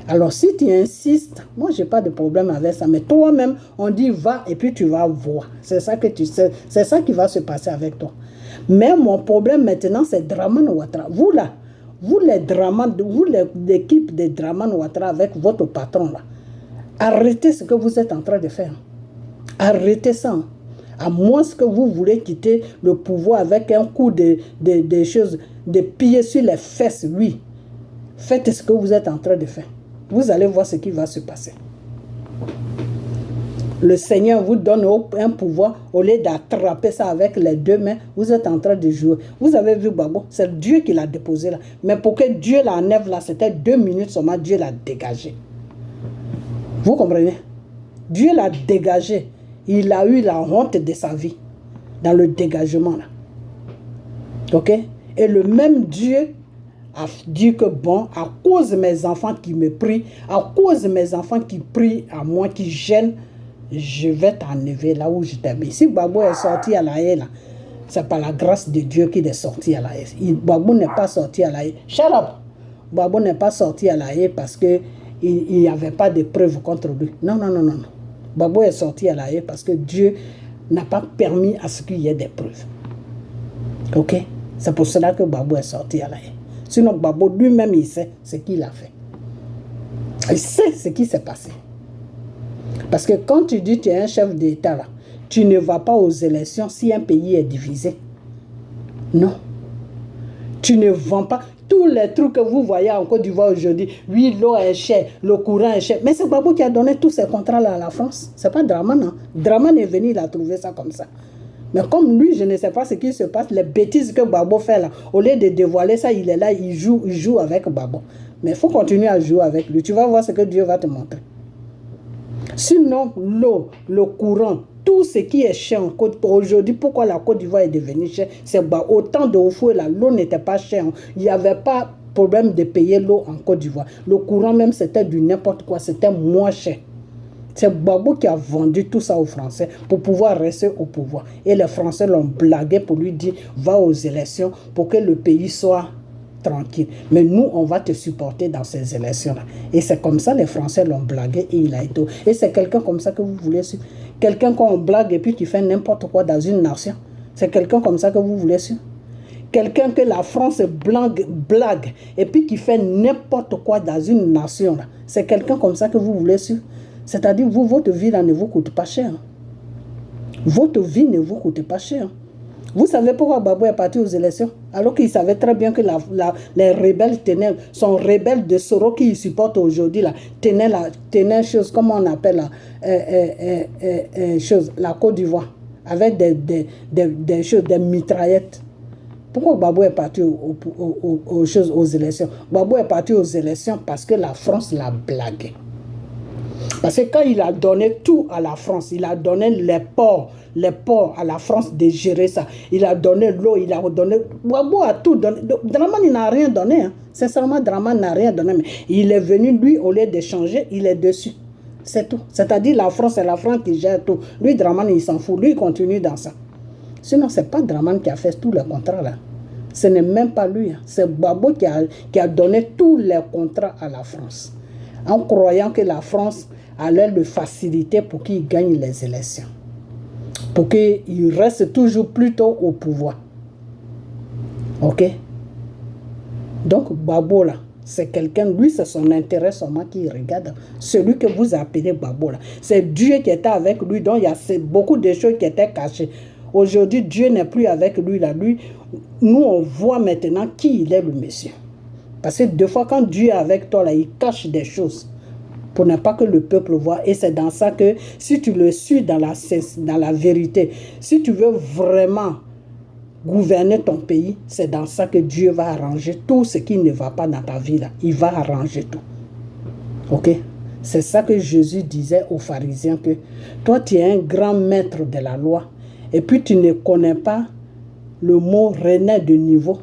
Alors, si tu insistes, moi, je n'ai pas de problème avec ça. Mais toi-même, on dit va et puis tu vas voir. C'est ça que tu sais. C'est ça qui va se passer avec toi. Mais mon problème maintenant, c'est Dramane Ouattara. Vous, là, vous, l'équipe de Dramane Ouattara avec votre patron, là, arrêtez ce que vous êtes en train de faire. Arrêtez ça. À moins que vous voulez quitter le pouvoir avec un coup de choses, de pieds sur les fesses, oui. Faites ce que vous êtes en train de faire. Vous allez voir ce qui va se passer. Le Seigneur vous donne un pouvoir, au lieu d'attraper ça avec les deux mains, vous êtes en train de jouer. Vous avez vu Gbagbo, c'est Dieu qui l'a déposé là. Mais pour que Dieu l'enlève là, c'était 2 minutes seulement, Dieu l'a dégagé. Vous comprenez? Dieu l'a dégagé. Il a eu la honte de sa vie dans le dégagement là. Ok? Et le même Dieu a dit que bon, à cause de mes enfants qui me prient, à cause de mes enfants qui prient à moi, qui gênent, je vais t'enlever là où je t'ai mis. Si Gbagbo est sorti à la haie là, c'est par la grâce de Dieu qu'il est sorti à la haie. Gbagbo n'est pas sorti à la haie. Shut up! Gbagbo n'est pas sorti à la haie parce qu'il n'y avait pas de preuves contre lui. Non, non, non, non. Gbagbo est sorti à la haie parce que Dieu n'a pas permis à ce qu'il y ait des preuves. Ok? C'est pour cela que Gbagbo est sorti à la haie. Sinon, Gbagbo lui-même, il sait ce qu'il a fait. Il sait ce qui s'est passé. Parce que quand tu dis que tu es un chef d'État, là, tu ne vas pas aux élections si un pays est divisé. Non. Tu ne vends pas tous les trucs que vous voyez en Côte d'Ivoire aujourd'hui. Oui, l'eau est chère, le courant est cher. Mais c'est Gbagbo qui a donné tous ces contrats-là à la France. Ce n'est pas Dramane. Hein. Dramane est venu, il a trouvé ça comme ça. Mais comme lui, je ne sais pas ce qui se passe, les bêtises que Gbagbo fait là, au lieu de dévoiler ça, il est là, il joue avec Gbagbo. Mais il faut continuer à jouer avec lui. Tu vas voir ce que Dieu va te montrer. Sinon, l'eau, le courant, tout ce qui est cher en Côte d'Ivoire, aujourd'hui, pourquoi la Côte d'Ivoire est devenue chère? C'est autant de Oufoué là, l'eau n'était pas chère. Il n'y avait pas problème de payer l'eau en Côte d'Ivoire. Le courant même, c'était du n'importe quoi, c'était moins cher. C'est Gbagbo qui a vendu tout ça aux Français pour pouvoir rester au pouvoir. Et les Français l'ont blagué pour lui dire, va aux élections pour que le pays soit tranquille. Mais nous, on va te supporter dans ces élections-là. Et c'est comme ça, les Français l'ont blagué et il a été... Et c'est quelqu'un comme ça que vous voulez suivre. Quelqu'un qu'on blague et puis qui fait n'importe quoi dans une nation. C'est quelqu'un comme ça que vous voulez suivre. Quelqu'un que la France blague et puis qui fait n'importe quoi dans une nation. C'est quelqu'un comme ça que vous voulez suivre. C'est-à-dire, vous, votre vie là ne vous coûte pas cher. Votre vie ne vous coûte pas cher. Vous savez pourquoi Gbagbo est parti aux élections? Alors qu'il savait très bien que les rebelles tenaient, son rebelle de Soro qui supporte aujourd'hui, tenait chose, comment on appelle la Côte d'Ivoire, avec des choses, des mitraillettes. Pourquoi Gbagbo est parti aux élections? Gbagbo est parti aux élections parce que la France l'a blagué. Parce que quand il a donné tout à la France, il a donné les ports à la France de gérer ça. Il a donné l'eau, il a donné... Gbagbo a tout donné. Dramane, il n'a rien donné. Hein. Sincèrement, Dramane n'a rien donné. Mais il est venu, lui, au lieu de changer, il est dessus. C'est tout. C'est-à-dire la France, c'est la France qui gère tout. Lui, Dramane, il s'en fout. Lui, il continue dans ça. Sinon, ce n'est pas Dramane qui a fait tous les contrats là. Ce n'est même pas lui. Hein. C'est Gbagbo qui a donné tous les contrats à la France. En croyant que la France allait le faciliter pour qu'il gagne les élections. Pour qu'il reste toujours plutôt au pouvoir. Ok? Donc, Gbagbo là, c'est quelqu'un, lui, c'est son intérêt seulement qui regarde. Celui que vous appelez Gbagbo là. C'est Dieu qui était avec lui, donc il y a beaucoup de choses qui étaient cachées. Aujourd'hui, Dieu n'est plus avec lui là. Lui, nous, on voit maintenant qui il est, le monsieur. Parce que des fois, quand Dieu est avec toi là, il cache des choses pour ne pas que le peuple voit. Et c'est dans ça que si tu le suis dans la vérité, si tu veux vraiment gouverner ton pays, c'est dans ça que Dieu va arranger tout ce qui ne va pas dans ta vie là. Il va arranger tout. Ok? C'est ça que Jésus disait aux pharisiens, que toi tu es un grand maître de la loi et puis tu ne connais pas le mot renaître de niveau.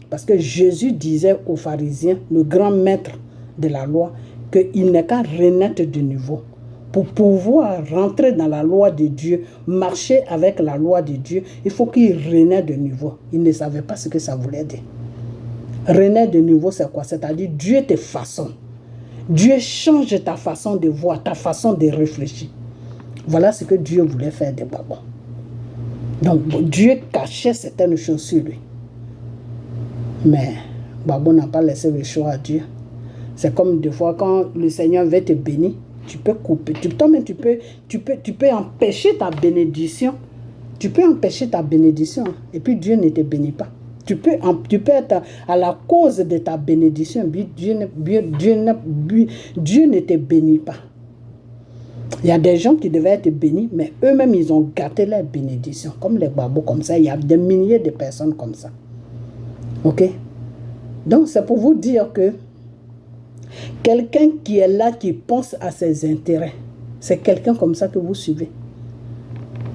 Parce que Jésus disait aux pharisiens, le grand maître de la loi, qu'il n'est qu'à renaître de niveau. Pour pouvoir rentrer dans la loi de Dieu, marcher avec la loi de Dieu, il faut qu'il renaisse de niveau. Il ne savait pas ce que ça voulait dire. Renaître de niveau, c'est quoi? C'est-à-dire Dieu te façonne. Dieu change ta façon de voir, ta façon de réfléchir. Voilà ce que Dieu voulait faire de Gbagbo. Donc Dieu cachait certaines choses sur lui. Mais Gbagbo n'a pas laissé le choix à Dieu. C'est comme des fois quand le Seigneur veut te bénir, tu peux couper. Tu peux empêcher ta bénédiction. Tu peux empêcher ta bénédiction. Et puis Dieu ne te bénit pas. Tu peux être à la cause de ta bénédiction. Dieu ne te bénit pas. Il y a des gens qui devaient être bénis, mais eux-mêmes, ils ont gâté leur bénédiction. Comme les Gbagbo, comme ça. Il y a des milliers de personnes comme ça. Ok? Donc, c'est pour vous dire que quelqu'un qui est là, qui pense à ses intérêts, c'est quelqu'un comme ça que vous suivez.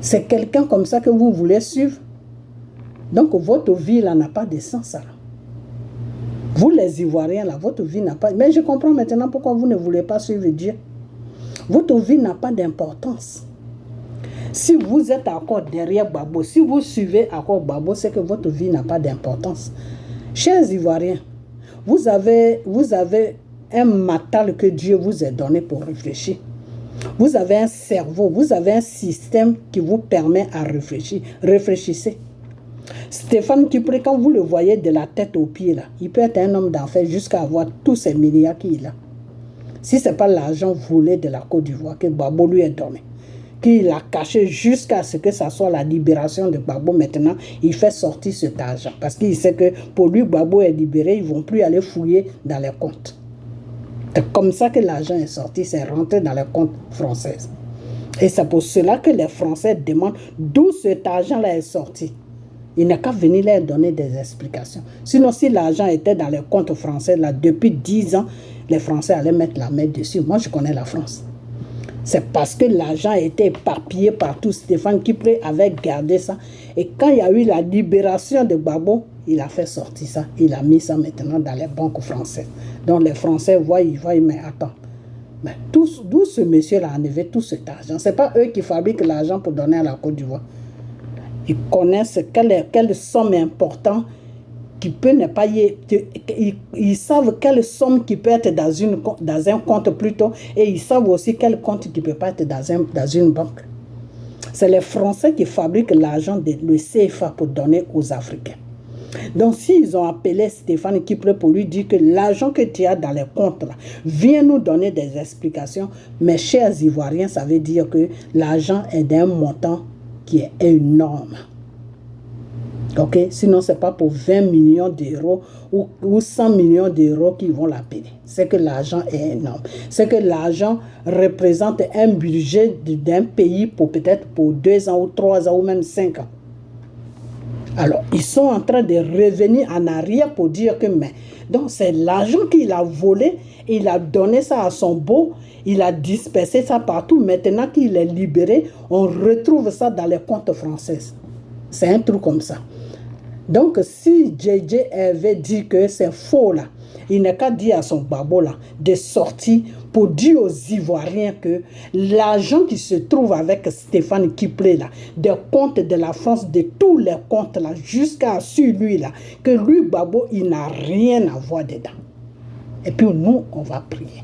C'est quelqu'un comme ça que vous voulez suivre. Donc, votre vie, là, n'a pas de sens. Là. Vous, les Ivoiriens, là, votre vie n'a pas... Mais je comprends maintenant pourquoi vous ne voulez pas suivre Dieu. Votre vie n'a pas d'importance. Si vous êtes encore derrière Gbagbo, si vous suivez encore Gbagbo, c'est que votre vie n'a pas d'importance. Chers Ivoiriens, vous avez un mental que Dieu vous a donné pour réfléchir. Vous avez un cerveau, vous avez un système qui vous permet à réfléchir. Réfléchissez. Stéphane Kipré, quand vous le voyez de la tête aux pieds, là, il peut être un homme d'enfer jusqu'à avoir tous ces milliards qu'il a. Si ce n'est pas l'argent volé de la Côte d'Ivoire que Gbagbo lui a donné, qu'il a caché jusqu'à ce que ça soit la libération de Gbagbo, maintenant, il fait sortir cet argent. Parce qu'il sait que pour lui, Gbagbo est libéré, ils ne vont plus aller fouiller dans les comptes. C'est comme ça que l'argent est sorti, c'est rentré dans les comptes français. Et c'est pour cela que les Français demandent d'où cet argent-là est sorti. Il n'a qu'à venir leur donner des explications. Sinon, si l'argent était dans les comptes français, là, depuis 10 ans, les Français allaient mettre la main dessus. Moi, je connais la France. C'est parce que l'argent a été éparpillé partout. Stéphane Kipré avait gardé ça. Et quand il y a eu la libération de Gbagbo, il a fait sortir ça. Il a mis ça maintenant dans les banques françaises. Donc les Français voient, mais attends. Mais d'où ce monsieur-là a enlevé tout cet argent? Ce n'est pas eux qui fabriquent l'argent pour donner à la Côte d'Ivoire. Ils connaissent quelle somme importante qui peut ne pas y... Ils savent quelle somme qui peut être dans un compte plutôt, et ils savent aussi quel compte qui ne peut pas être dans une banque. C'est les Français qui fabriquent l'argent, le CFA, pour donner aux Africains. Donc, s'ils ont appelé Stéphane Kipré pour lui dire que l'argent que tu as dans les comptes, là, viens nous donner des explications, mes chers Ivoiriens, ça veut dire que l'argent est d'un montant qui est énorme. Ok? Sinon, ce n'est pas pour 20 millions d'euros ou 100 millions d'euros qu'ils vont l'appeler. C'est que l'argent est énorme. C'est que l'argent représente un budget d'un pays pour peut-être pour 2 ans ou 3 ans ou même 5 ans. Alors, ils sont en train de revenir en arrière pour dire que, mais, donc c'est l'argent qu'il a volé, il a donné ça à son beau, il a dispersé ça partout. Maintenant qu'il est libéré, on retrouve ça dans les comptes français. C'est un truc comme ça. Donc, si JJ avait dit que c'est faux là, il n'a qu'à dire à son Gbagbo là de sortir pour dire aux Ivoiriens que l'argent qui se trouve avec Stéphane Kipré là, des comptes de la France, de tous les comptes là, jusqu'à celui là, que lui Gbagbo, il n'a rien à voir dedans. Et puis nous, on va prier.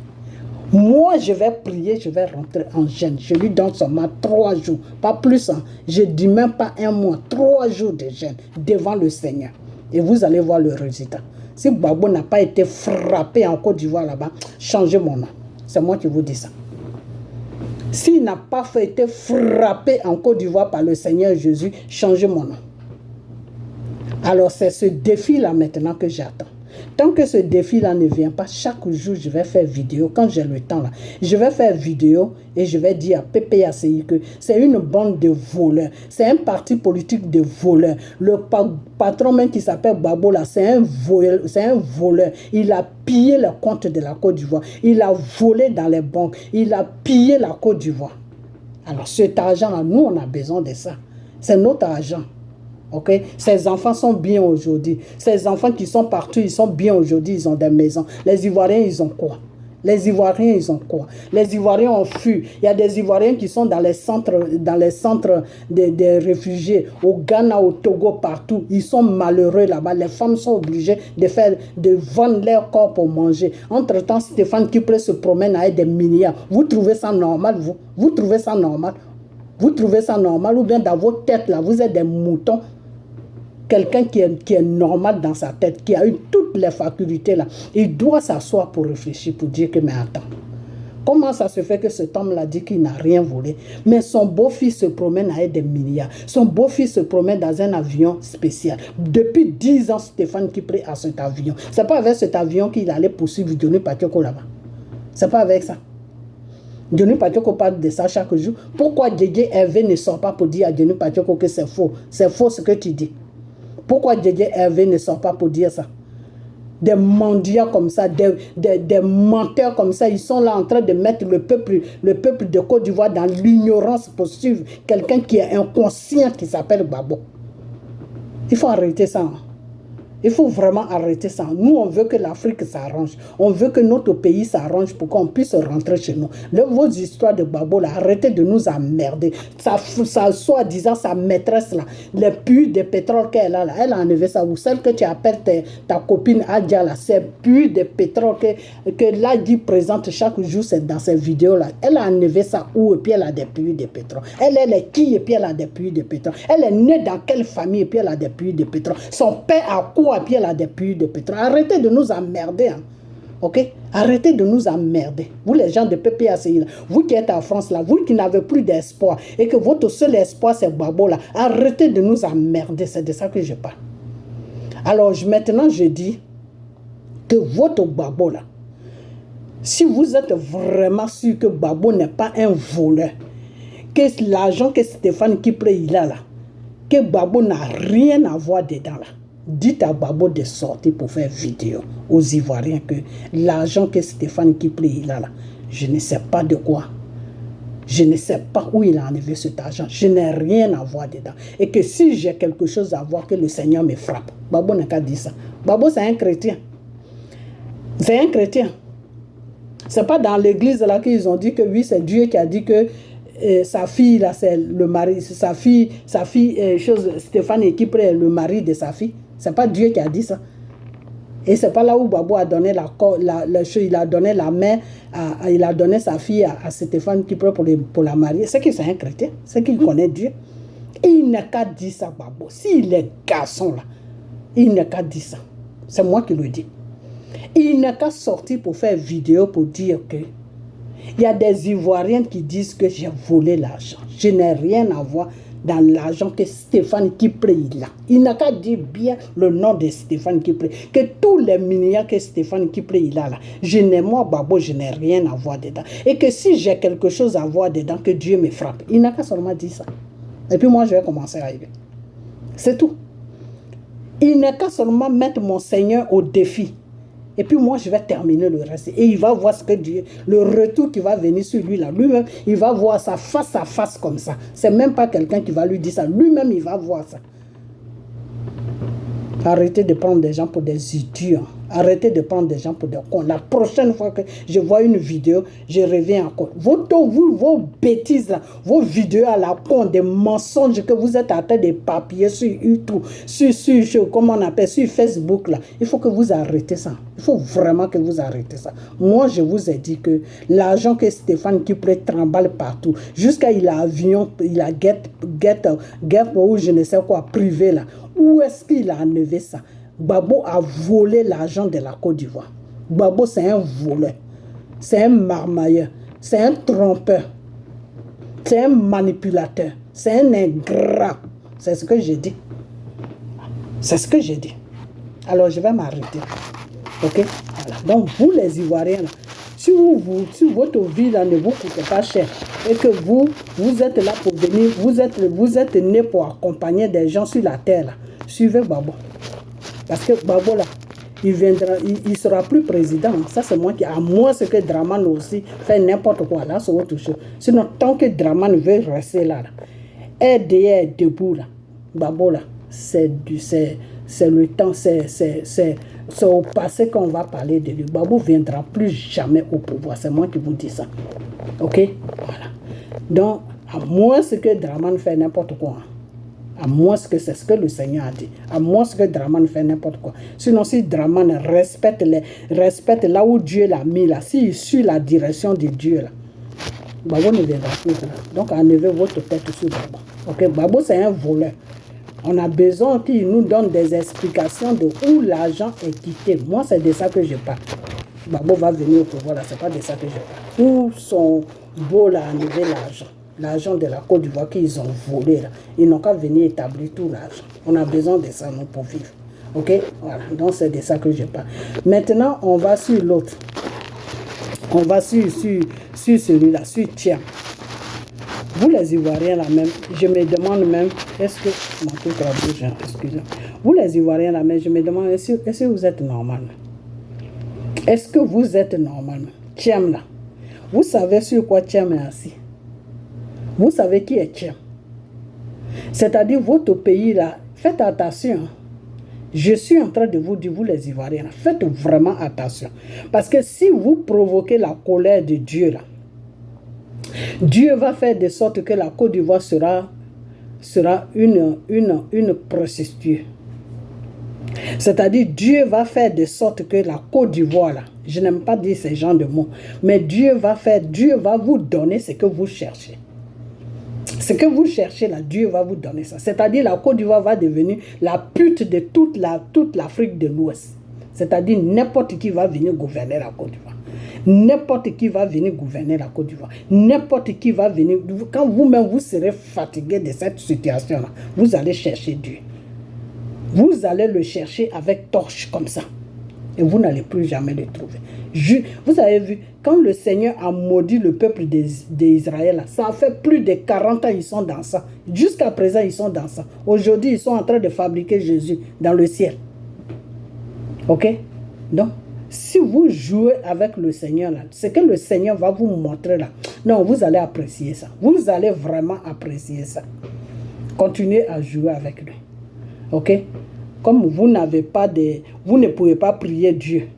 Moi, je vais prier, je vais rentrer en jeûne. Je lui donne seulement 3 jours, pas plus. Hein. Je ne dis même pas 1 mois, 3 jours de jeûne devant le Seigneur. Et vous allez voir le résultat. Si Gbagbo n'a pas été frappé en Côte d'Ivoire là-bas, changez mon nom. C'est moi qui vous dis ça. S'il n'a pas été frappé en Côte d'Ivoire par le Seigneur Jésus, changez mon nom. Alors c'est ce défi-là maintenant que j'attends. Tant que ce défi-là ne vient pas, chaque jour, je vais faire vidéo. Quand j'ai le temps, là, je vais faire vidéo et je vais dire à PPACI que c'est une bande de voleurs. C'est un parti politique de voleurs. Le patron même qui s'appelle Gbagbo, là, c'est un voleur. Il a pillé le compte de la Côte d'Ivoire. Il a volé dans les banques. Il a pillé la Côte d'Ivoire. Alors, cet argent-là, nous, on a besoin de ça. C'est notre argent. Ok, ces enfants sont bien aujourd'hui. Ces enfants qui sont partout, ils sont bien aujourd'hui. Ils ont des maisons. Les Ivoiriens, ils ont quoi? Les Ivoiriens, ils ont quoi? Les Ivoiriens ont fui. Il y a des Ivoiriens qui sont dans les centres des réfugiés, au Ghana, au Togo, partout. Ils sont malheureux là-bas. Les femmes sont obligées de vendre leur corps pour manger. Entre-temps, Stéphane Kipré se promène avec des milliards. Vous trouvez ça normal, vous? Vous trouvez ça normal? Vous trouvez ça normal? Ou bien dans vos têtes, là, vous êtes des moutons? Quelqu'un qui est normal dans sa tête, qui a eu toutes les facultés là, il doit s'asseoir pour réfléchir, pour dire que, mais attends, comment ça se fait que cet homme-là dit qu'il n'a rien volé, mais son beau-fils se promène avec des milliards, son beau-fils se promène dans un avion spécial. Depuis 10 ans, Stéphane Kipré a cet avion. C'est pas avec cet avion qu'il allait poursuivre Diony Patioko là-bas. C'est pas avec ça. Diony Patioko parle de ça chaque jour. Pourquoi Djedje Hervé ne sort pas pour dire à Diony Patioko que c'est faux? C'est faux ce que tu dis. Pourquoi Djedje Hervé ne sort pas pour dire ça? Des mendiants comme ça, des menteurs comme ça, ils sont là en train de mettre le peuple de Côte d'Ivoire dans l'ignorance pour suivre quelqu'un qui est inconscient qui s'appelle Gbagbo. Il faut arrêter ça. Il faut vraiment arrêter ça. Nous, on veut que l'Afrique s'arrange. On veut que notre pays s'arrange pour qu'on puisse rentrer chez nous. Vos histoires de Gbagbo, là, arrêtez de nous emmerder. Ça soi-disant, sa maîtresse, là, les puits de pétrole qu'elle a, là, elle a enlevé ça. Ou celle que tu appelles ta copine Adja, là, ces puits de pétrole que Ladi présente chaque jour dans ses vidéos, là. Elle a enlevé ça où et puis elle a des puits de pétrole. Elle est qui et puis elle a des puits de pétrole. Elle est née dans quelle famille et puis elle a des puits de pétrole. Son père a quoi? Et puis elle a des puits de pétrole. Arrêtez de nous emmerder. Hein. Ok? Arrêtez de nous emmerder. Vous les gens de PPACI, là, vous qui êtes en France, là, vous qui n'avez plus d'espoir et que votre seul espoir c'est Gbagbo, là, arrêtez de nous emmerder. C'est de ça que je parle. Alors maintenant je dis que votre Gbagbo, là, si vous êtes vraiment sûr que Gbagbo n'est pas un voleur, que l'argent que Stéphane Kipré il a là, que Gbagbo n'a rien à voir dedans là, dites à Gbagbo de sortir pour faire vidéo aux Ivoiriens que l'argent que Stéphane Kipré il a là, je ne sais pas de quoi. Je ne sais pas où il a enlevé cet argent. Je n'ai rien à voir dedans. Et que si j'ai quelque chose à voir, que le Seigneur me frappe. Gbagbo n'a qu'à dire ça. Gbagbo, c'est un chrétien. C'est un chrétien. C'est pas dans l'église là qu'ils ont dit que oui, c'est Dieu qui a dit que sa fille là, c'est le mari. Sa fille Stéphane Kipré est le mari de sa fille. C'est pas Dieu qui a dit ça. Et c'est pas là où Gbagbo a donné il a donné la main, il a donné sa fille à Stéphane Kipré pour la marier. C'est qu'il c'est un chrétien, c'est qu'il connaît Dieu. Et il n'a qu'à dire ça, Gbagbo. S'il est garçon là, il n'a qu'à dire ça. C'est moi qui le dis. Il n'a qu'à sortir pour faire vidéo pour dire que il y a des Ivoiriens qui disent que j'ai volé l'argent. Je n'ai rien à voir dans l'argent que Stéphane Kipré il a. Il n'a qu'à dire bien le nom de Stéphane Kipré. Que tous les milliards que Stéphane Kipré il a là, moi, Gbagbo, je n'ai rien à voir dedans. Et que si j'ai quelque chose à voir dedans, que Dieu me frappe. Il n'a qu'à seulement dire ça. Et puis moi, je vais commencer à aider. C'est tout. Il n'a qu'à seulement mettre mon Seigneur au défi. Et puis moi, je vais terminer le reste. Et il va voir ce que Dieu, le retour qui va venir sur lui là. Lui-même, il va voir ça face à face comme ça. C'est même pas quelqu'un qui va lui dire ça. Lui-même, il va voir ça. Arrêtez de prendre des gens pour des idiots. Arrêtez de prendre des gens pour des cons. La prochaine fois que je vois une vidéo, je reviens encore. Vos bêtises, là, vos vidéos à la con, des mensonges que vous êtes en train de papiller sur YouTube, sur comment on appelle, sur Facebook, là. Il faut que vous arrêtez ça. Il faut vraiment que vous arrêtez ça. Moi, je vous ai dit que l'argent que Stéphane Kipré trimballe partout, jusqu'à il a avion, il a get ou je ne sais quoi, privé, là. Où est-ce qu'il a enlevé ça? Gbagbo a volé l'argent de la Côte d'Ivoire. Gbagbo, c'est un voleur. C'est un marmailleur. C'est un trompeur. C'est un manipulateur. C'est un ingrat. C'est ce que j'ai dit. C'est ce que j'ai dit. Alors, je vais m'arrêter. Ok, voilà. Donc, vous les Ivoiriens, là, si votre vie là, ne vous coûte pas cher et que vous êtes là pour venir, vous êtes né pour accompagner des gens sur la terre, là, suivez Gbagbo. Parce que Gbagbo, là, il sera plus président. Ça, c'est moi qui, à moins que Dramane aussi fait n'importe quoi, là, c'est autre chose. Sinon, tant que Dramane veut rester là, RDR debout, là, Gbagbo, là, c'est le temps, c'est au passé qu'on va parler de lui. Gbagbo ne viendra plus jamais au pouvoir. C'est moi qui vous dis ça. Ok? Voilà. Donc, à moins que Dramane fait n'importe quoi. À moins que c'est ce que le Seigneur a dit. À moins que Dramane fait n'importe quoi. Sinon, si Dramane respecte là où Dieu l'a mis, là, s'il suit la direction de Dieu, là, Gbagbo ne viendra plus là. Donc, enlevez votre tête sur Gbagbo. Ok? Gbagbo, c'est un voleur. On a besoin qu'il nous donne des explications de où l'argent est quitté. Moi, c'est de ça que je parle. Gbagbo va venir au pouvoir, là, c'est pas de ça que je parle. Où sont beaux là, enlever l'argent? L'argent de la Côte d'Ivoire qu'ils ont volé là. Ils n'ont qu'à venir établir tout l'argent. On a besoin de ça, nous, pour vivre. Ok? Voilà. Donc, c'est de ça que je parle. Maintenant, on va sur l'autre. On va sur celui-là, sur Thiam. Vous les Ivoiriens là même, je me demande même, est-ce que, mon truc a bougé, excusez-moi. Vous les Ivoiriens là même, je me demande, est-ce que vous êtes normal? Est-ce que vous êtes normal? Thiam là, vous savez sur quoi Thiam est assis? Vous savez qui est Thiam? C'est-à-dire votre pays là, faites attention. Je suis en train de vous dire, vous les Ivoiriens, là, faites vraiment attention. Parce que si vous provoquez la colère de Dieu là, Dieu va faire de sorte que la Côte d'Ivoire sera une prostituée. C'est-à-dire, Dieu va faire de sorte que la Côte d'Ivoire, là, je n'aime pas dire ces genres de mots, mais Dieu va vous donner ce que vous cherchez. Ce que vous cherchez là, Dieu va vous donner ça. C'est-à-dire, la Côte d'Ivoire va devenir la pute de toute l'Afrique de l'Ouest. C'est-à-dire, n'importe qui va venir gouverner la Côte d'Ivoire. N'importe qui va venir gouverner la Côte d'Ivoire. N'importe qui va venir. Quand vous-même, vous serez fatigué de cette situation-là, vous allez chercher Dieu. Vous allez le chercher avec torche comme ça. Et vous n'allez plus jamais le trouver. Vous avez vu, quand le Seigneur a maudit le peuple d'Israël, ça a fait plus de 40 ans, ils sont dans ça. Jusqu'à présent, ils sont dans ça. Aujourd'hui, ils sont en train de fabriquer Jésus dans le ciel. Ok? Donc, si vous jouez avec le Seigneur, là, ce que le Seigneur va vous montrer là, non, vous allez apprécier ça. Vous allez vraiment apprécier ça. Continuez à jouer avec lui. Ok? Comme vous n'avez pas vous ne pouvez pas prier Dieu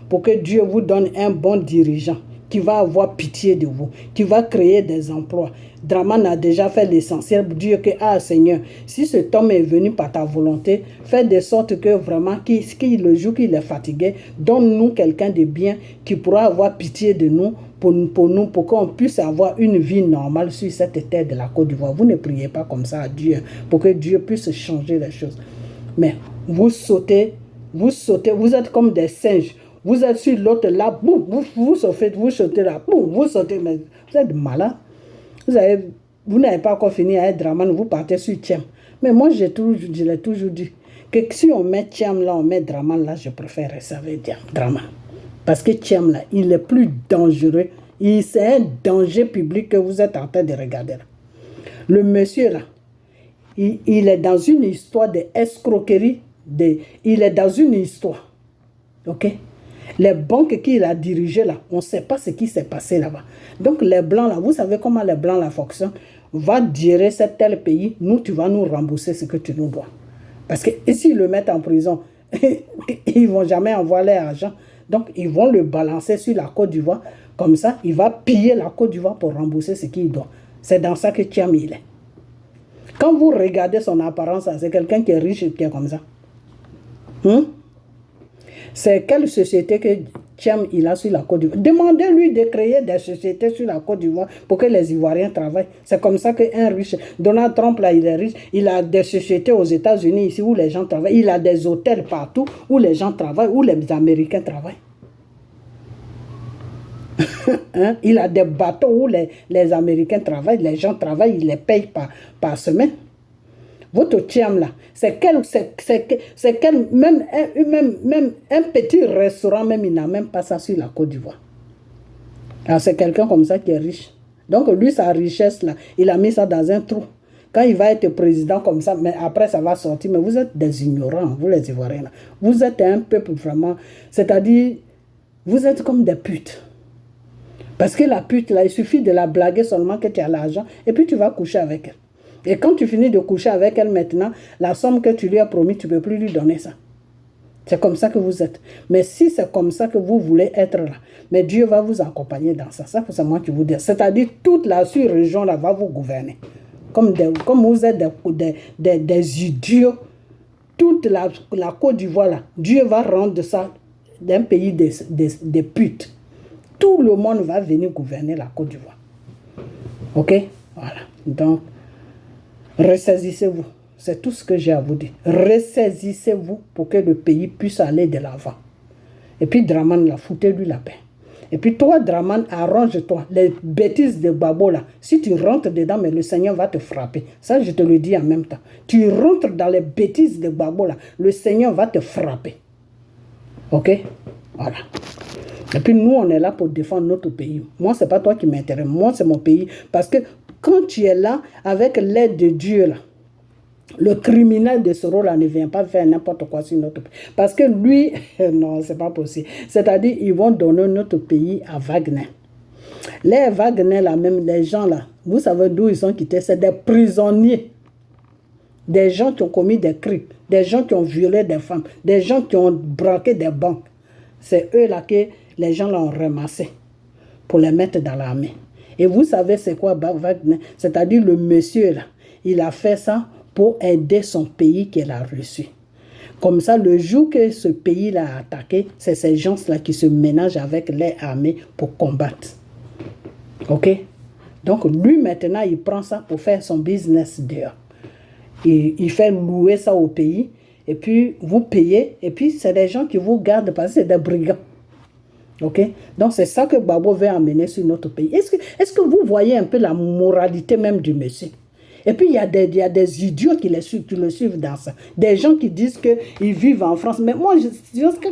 pour que Dieu vous donne un bon dirigeant qui va avoir pitié de vous, qui va créer des emplois. Dramane a déjà fait l'essentiel pour dire que, ah Seigneur, si cet homme est venu par ta volonté, fais de sorte que vraiment, le jour qu'il est fatigué, donne-nous quelqu'un de bien qui pourra avoir pitié de nous, pour qu'on puisse avoir une vie normale sur cette terre de la Côte d'Ivoire. Vous ne priez pas comme ça à Dieu, pour que Dieu puisse changer les choses. Mais vous sautez, vous êtes comme des singes. Vous êtes sur l'autre là, boum, vous sautez là, boum, vous sautez, mais vous êtes malin. Vous n'avez pas encore fini à être Dramane, vous partez sur Thiam. Mais moi, je l'ai toujours dit, que si on met Thiam là, on met Dramane là, je préfère rester Dramane. Parce que Thiam là, il est plus dangereux. C'est un danger public que vous êtes en train de regarder là. Le monsieur là, il est dans une histoire d'escroquerie. Il est dans une histoire. Ok? Les banques qu'il a dirigées là, on ne sait pas ce qui s'est passé là-bas. Donc les blancs là, vous savez comment les blancs là fonctionnent? Va gérer cet tel pays, nous tu vas nous rembourser ce que tu nous dois. Parce que s'ils le mettent en prison, ils ne vont jamais envoyer l'argent. Donc ils vont le balancer sur la Côte d'Ivoire. Comme ça, il va piller la Côte d'Ivoire pour rembourser ce qu'il doit. C'est dans ça que Thiam il est. Quand vous regardez son apparence, c'est quelqu'un qui est riche et qui est comme ça. C'est quelle société que Thiam il a sur la Côte d'Ivoire? Demandez-lui de créer des sociétés sur la Côte d'Ivoire pour que les Ivoiriens travaillent. C'est comme ça qu'un riche, Donald Trump là, il est riche, il a des sociétés aux États-Unis ici où les gens travaillent, il a des hôtels partout où les gens travaillent, où les Américains travaillent. Il a des bateaux où les Américains travaillent, les gens travaillent, ils les payent par semaine. Votre tiam là, c'est quel même un petit restaurant, même il n'a même pas ça sur la Côte d'Ivoire. Alors c'est quelqu'un comme ça qui est riche. Donc lui, sa richesse là, il a mis ça dans un trou. Quand il va être président comme ça, mais après ça va sortir. Mais vous êtes des ignorants, vous les Ivoiriens là. Vous êtes un peuple vraiment, c'est-à-dire, vous êtes comme des putes. Parce que la pute là, il suffit de la blaguer seulement que tu as l'argent et puis tu vas coucher avec elle. Et quand tu finis de coucher avec elle maintenant, la somme que tu lui as promis, tu ne peux plus lui donner ça. C'est comme ça que vous êtes. Mais si c'est comme ça que vous voulez être là, mais Dieu va vous accompagner dans ça. Ça, c'est moi qui vous dis. C'est-à-dire, toute la sur-région là va vous gouverner. Comme vous êtes des idiots, toute la Côte d'Ivoire là, Dieu va rendre ça d'un pays des putes. Tout le monde va venir gouverner la Côte d'Ivoire. Ok? Voilà. Donc, ressaisissez-vous. C'est tout ce que j'ai à vous dire. Ressaisissez-vous pour que le pays puisse aller de l'avant. Et puis, Draman, là, foutez-lui la paix. Et puis, toi, Draman, arrange-toi. Les bêtises de Babo, là, si tu rentres dedans, mais le Seigneur va te frapper. Ça, je te le dis en même temps. Tu rentres dans les bêtises de Babo, là, le Seigneur va te frapper. Ok? Voilà. Et puis, nous, on est là pour défendre notre pays. Moi, ce n'est pas toi qui m'intéresse. Moi, c'est mon pays. Parce que quand tu es là, avec l'aide de Dieu, là, le criminel de ce rôle-là ne vient pas faire n'importe quoi sur notre pays. Parce que lui, non, c'est pas possible. C'est-à-dire, ils vont donner notre pays à Wagner. Les Wagner, là, même les gens, là, vous savez d'où ils sont quittés? C'est des prisonniers. Des gens qui ont commis des crimes. Des gens qui ont violé des femmes. Des gens qui ont braqué des banques. C'est eux, là, que les gens l'ont ramassé pour les mettre dans l'armée. Et vous savez c'est quoi Wagner? C'est-à-dire, le monsieur, là, il a fait ça pour aider son pays qu'il a reçu. Comme ça, le jour que ce pays l'a attaqué, c'est ces gens-là qui se ménagent avec les armées pour combattre. Ok? Donc, lui, maintenant, il prend ça pour faire son business dehors. Il fait louer ça au pays, et puis vous payez, et puis c'est des gens qui vous gardent parce que c'est des brigands. Ok? Donc, c'est ça que Babo veut amener sur notre pays. Est-ce que vous voyez un peu la moralité même du monsieur? Et puis, il y a des idiots qui le suivent dans ça. Des gens qui disent qu'ils vivent en France. Mais moi,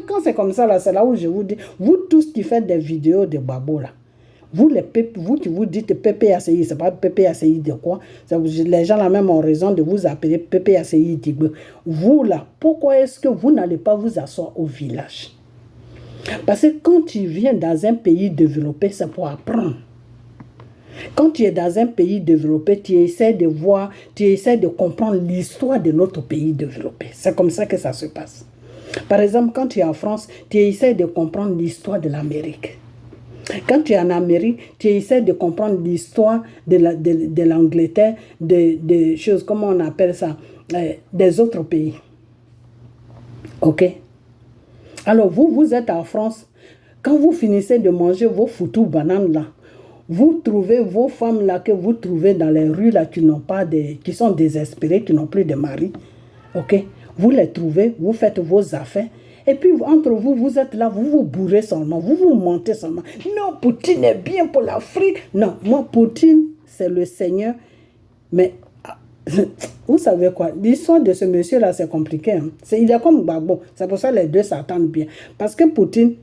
quand c'est comme ça, là, c'est là où je vous dis, vous tous qui faites des vidéos de Babo, là, vous qui vous dites PPACI, c'est pas PPACI de quoi? Les gens là même ont raison de vous appeler PPACI Tigbe. Vous là, pourquoi est-ce que vous n'allez pas vous asseoir au village? Parce que quand tu viens dans un pays développé, c'est pour apprendre. Quand tu es dans un pays développé, tu essaies de voir, tu essaies de comprendre l'histoire de notre pays développé. C'est comme ça que ça se passe. Par exemple, quand tu es en France, tu essaies de comprendre l'histoire de l'Amérique. Quand tu es en Amérique, tu essaies de comprendre l'histoire de l'Angleterre, de choses, comment on appelle ça, des autres pays. Ok? Alors, vous êtes en France, quand vous finissez de manger vos foutus bananes là, vous trouvez vos femmes là que vous trouvez dans les rues là qui sont désespérées, qui n'ont plus de mari. Ok? Vous les trouvez, vous faites vos affaires. Et puis entre vous, vous êtes là, vous vous bourrez seulement, vous vous mentez seulement. Non, Poutine est bien pour l'Afrique. Non, moi, Poutine, c'est le Seigneur. Mais vous savez quoi? L'histoire de ce monsieur-là, c'est compliqué. Hein? Il est comme Gbagbo. C'est pour ça que les deux s'attendent bien. Parce que Poutine,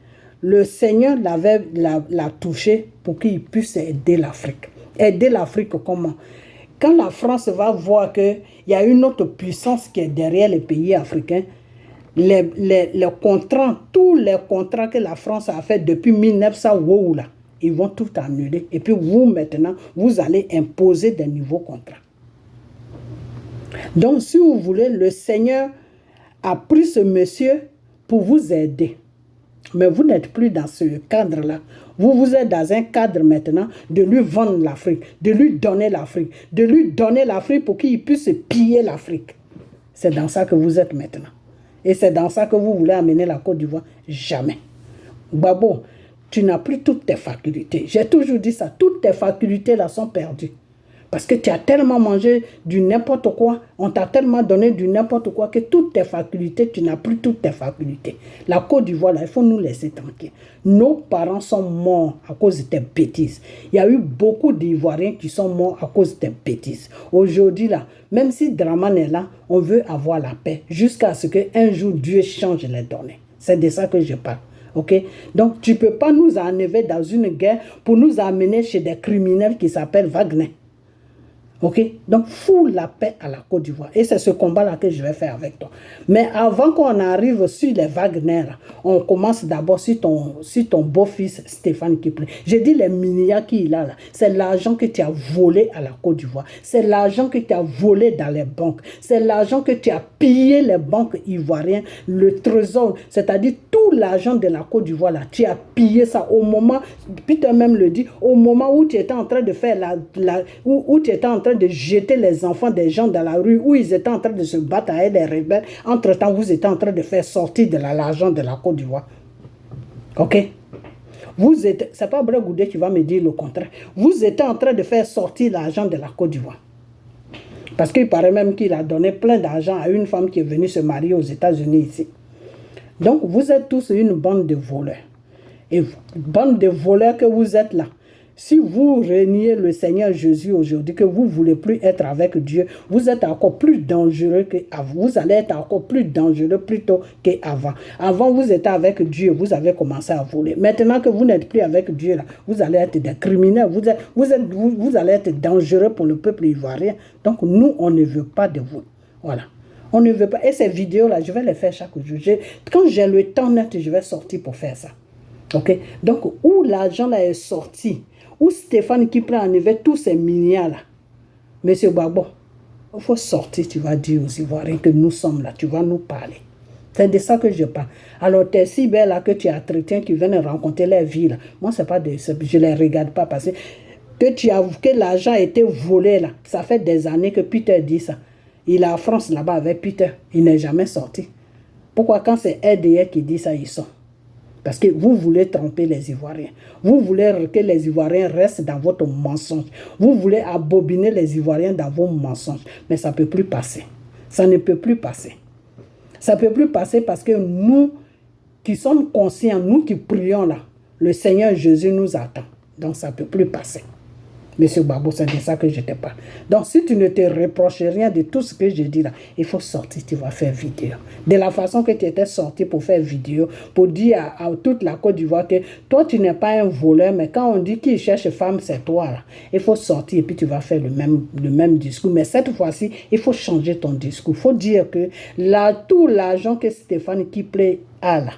le Seigneur l'a touché pour qu'il puisse aider l'Afrique. Aider l'Afrique comment? Quand la France va voir qu'il y a une autre puissance qui est derrière les pays africains, les contrats, tous les contrats que la France a fait depuis 1900, wow, là, ils vont tout annuler. Et puis vous, maintenant, vous allez imposer des nouveaux contrats. Donc, si vous voulez, le Seigneur a pris ce monsieur pour vous aider. Mais vous n'êtes plus dans ce cadre-là. Vous êtes dans un cadre maintenant de lui vendre l'Afrique, de lui donner l'Afrique pour qu'il puisse piller l'Afrique. C'est dans ça que vous êtes maintenant. Et c'est dans ça que vous voulez amener la Côte d'Ivoire. Jamais. Babo, tu n'as plus toutes tes facultés. J'ai toujours dit ça. Toutes tes facultés là sont perdues. Parce que tu as tellement mangé du n'importe quoi, on t'a tellement donné du n'importe quoi que toutes tes facultés, tu n'as plus toutes tes facultés. La Côte d'Ivoire, là, il faut nous laisser tranquilles. Nos parents sont morts à cause de tes bêtises. Il y a eu beaucoup d'Ivoiriens qui sont morts à cause de tes bêtises. Aujourd'hui, là, même si Dramane est là, on veut avoir la paix jusqu'à ce qu'un jour Dieu change les données. C'est de ça que je parle. Ok? Donc, tu ne peux pas nous enlever dans une guerre pour nous amener chez des criminels qui s'appellent Wagner. Ok? Donc, fous la paix à la Côte d'Ivoire. Et c'est ce combat-là que je vais faire avec toi. Mais avant qu'on arrive sur les Wagner, on commence d'abord sur ton beau-fils Stéphane Kiplé. J'ai dit les milliards qu'il a là. C'est l'argent que tu as volé à la Côte d'Ivoire. C'est l'argent que tu as volé dans les banques. C'est l'argent que tu as pillé les banques ivoiriennes. Le trésor, c'est-à-dire tout l'argent de la Côte d'Ivoire là. Tu as pillé ça au moment, Peter même le dit, au moment où tu étais en train de faire où tu étais en train de jeter les enfants des gens dans la rue, où ils étaient en train de se battre avec les rebelles. Entre-temps, vous étiez en train de faire sortir de l'argent de la Côte d'Ivoire. Ok? C'est pas Bré Goudé qui va me dire le contraire. Vous étiez en train de faire sortir l'argent de la Côte d'Ivoire. Parce qu'il paraît même qu'il a donné plein d'argent à une femme qui est venue se marier aux États-Unis ici. Donc, vous êtes tous une bande de voleurs. Et bande de voleurs que vous êtes là. Si vous reniez le Seigneur Jésus aujourd'hui, que vous ne voulez plus être avec Dieu, vous êtes encore plus dangereux qu'avant. Vous allez être encore plus dangereux plutôt qu'avant. Avant, vous étiez avec Dieu, vous avez commencé à voler. Maintenant que vous n'êtes plus avec Dieu, là, vous allez être des criminels. Vous allez être dangereux pour le peuple ivoirien. Donc, nous, on ne veut pas de vous. Voilà. On ne veut pas. Et ces vidéos-là, je vais les faire chaque jour. Quand j'ai le temps net, je vais sortir pour faire ça. Ok? Donc, où l'argent là est sorti, où Stéphane qui prend enlever tous ces milliards là, Monsieur Gbagbo, il faut sortir, tu vas dire aux Ivoiriens que nous sommes là, tu vas nous parler. C'est de ça que je parle. Alors, tes si belles là que tu as traité, qui viennent rencontrer leur vie là, moi, c'est pas je les regarde pas parce que l'argent a été volé là. Ça fait des années que Peter dit ça. Il est en France là-bas avec Peter, il n'est jamais sorti. Pourquoi quand c'est RDR qui dit ça, ils sont? Parce que vous voulez tromper les Ivoiriens. Vous voulez que les Ivoiriens restent dans votre mensonge. Vous voulez abobiner les Ivoiriens dans vos mensonges. Mais ça ne peut plus passer. Ça ne peut plus passer. Ça ne peut plus passer parce que nous qui sommes conscients, nous qui prions là, le Seigneur Jésus nous attend. Donc ça ne peut plus passer. Monsieur Gbagbo, c'est de ça que je te parle. Donc, si tu ne te reproches rien de tout ce que je dis là, il faut sortir, tu vas faire vidéo. De la façon que tu étais sorti pour faire vidéo, pour dire à toute la Côte d'Ivoire que toi, tu n'es pas un voleur, mais quand on dit qu'il cherche femme, c'est toi là. Il faut sortir et puis tu vas faire le même discours. Mais cette fois-ci, il faut changer ton discours. Il faut dire que tout l'argent que Stéphane Kiplé a là,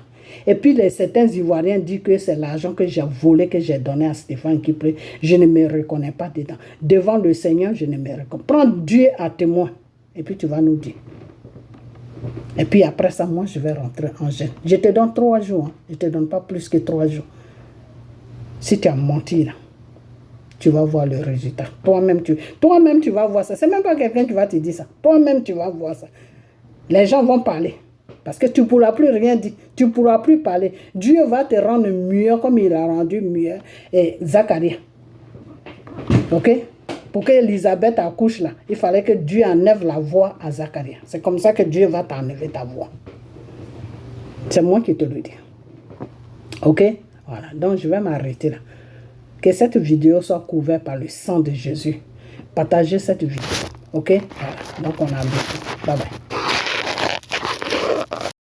et puis certains Ivoiriens disent que c'est l'argent que j'ai volé, que j'ai donné à Stéphane Kiplé. Je ne me reconnais pas dedans. Devant le Seigneur, je ne me reconnais pas. Prends Dieu à témoin. Et puis tu vas nous dire. Et puis après ça, moi, je vais rentrer en jeûne. Je te donne 3 jours. Hein. Je ne te donne pas plus que 3 jours. Si tu as menti là, tu vas voir le résultat. Toi-même, tu vas voir ça. Ce n'est même pas quelqu'un qui va te dire ça. Toi-même, tu vas voir ça. Les gens vont parler. Parce que tu ne pourras plus rien dire. Tu ne pourras plus parler. Dieu va te rendre mieux comme il a rendu mieux Zacharie. Ok? Pour que Elisabeth accouche là, il fallait que Dieu enlève la voix à Zacharie. C'est comme ça que Dieu va t'enlever ta voix. C'est moi qui te le dis. Ok? Voilà. Donc je vais m'arrêter là. Que cette vidéo soit couverte par le sang de Jésus. Partagez cette vidéo. Ok? Voilà. Donc on a vu. Bye bye.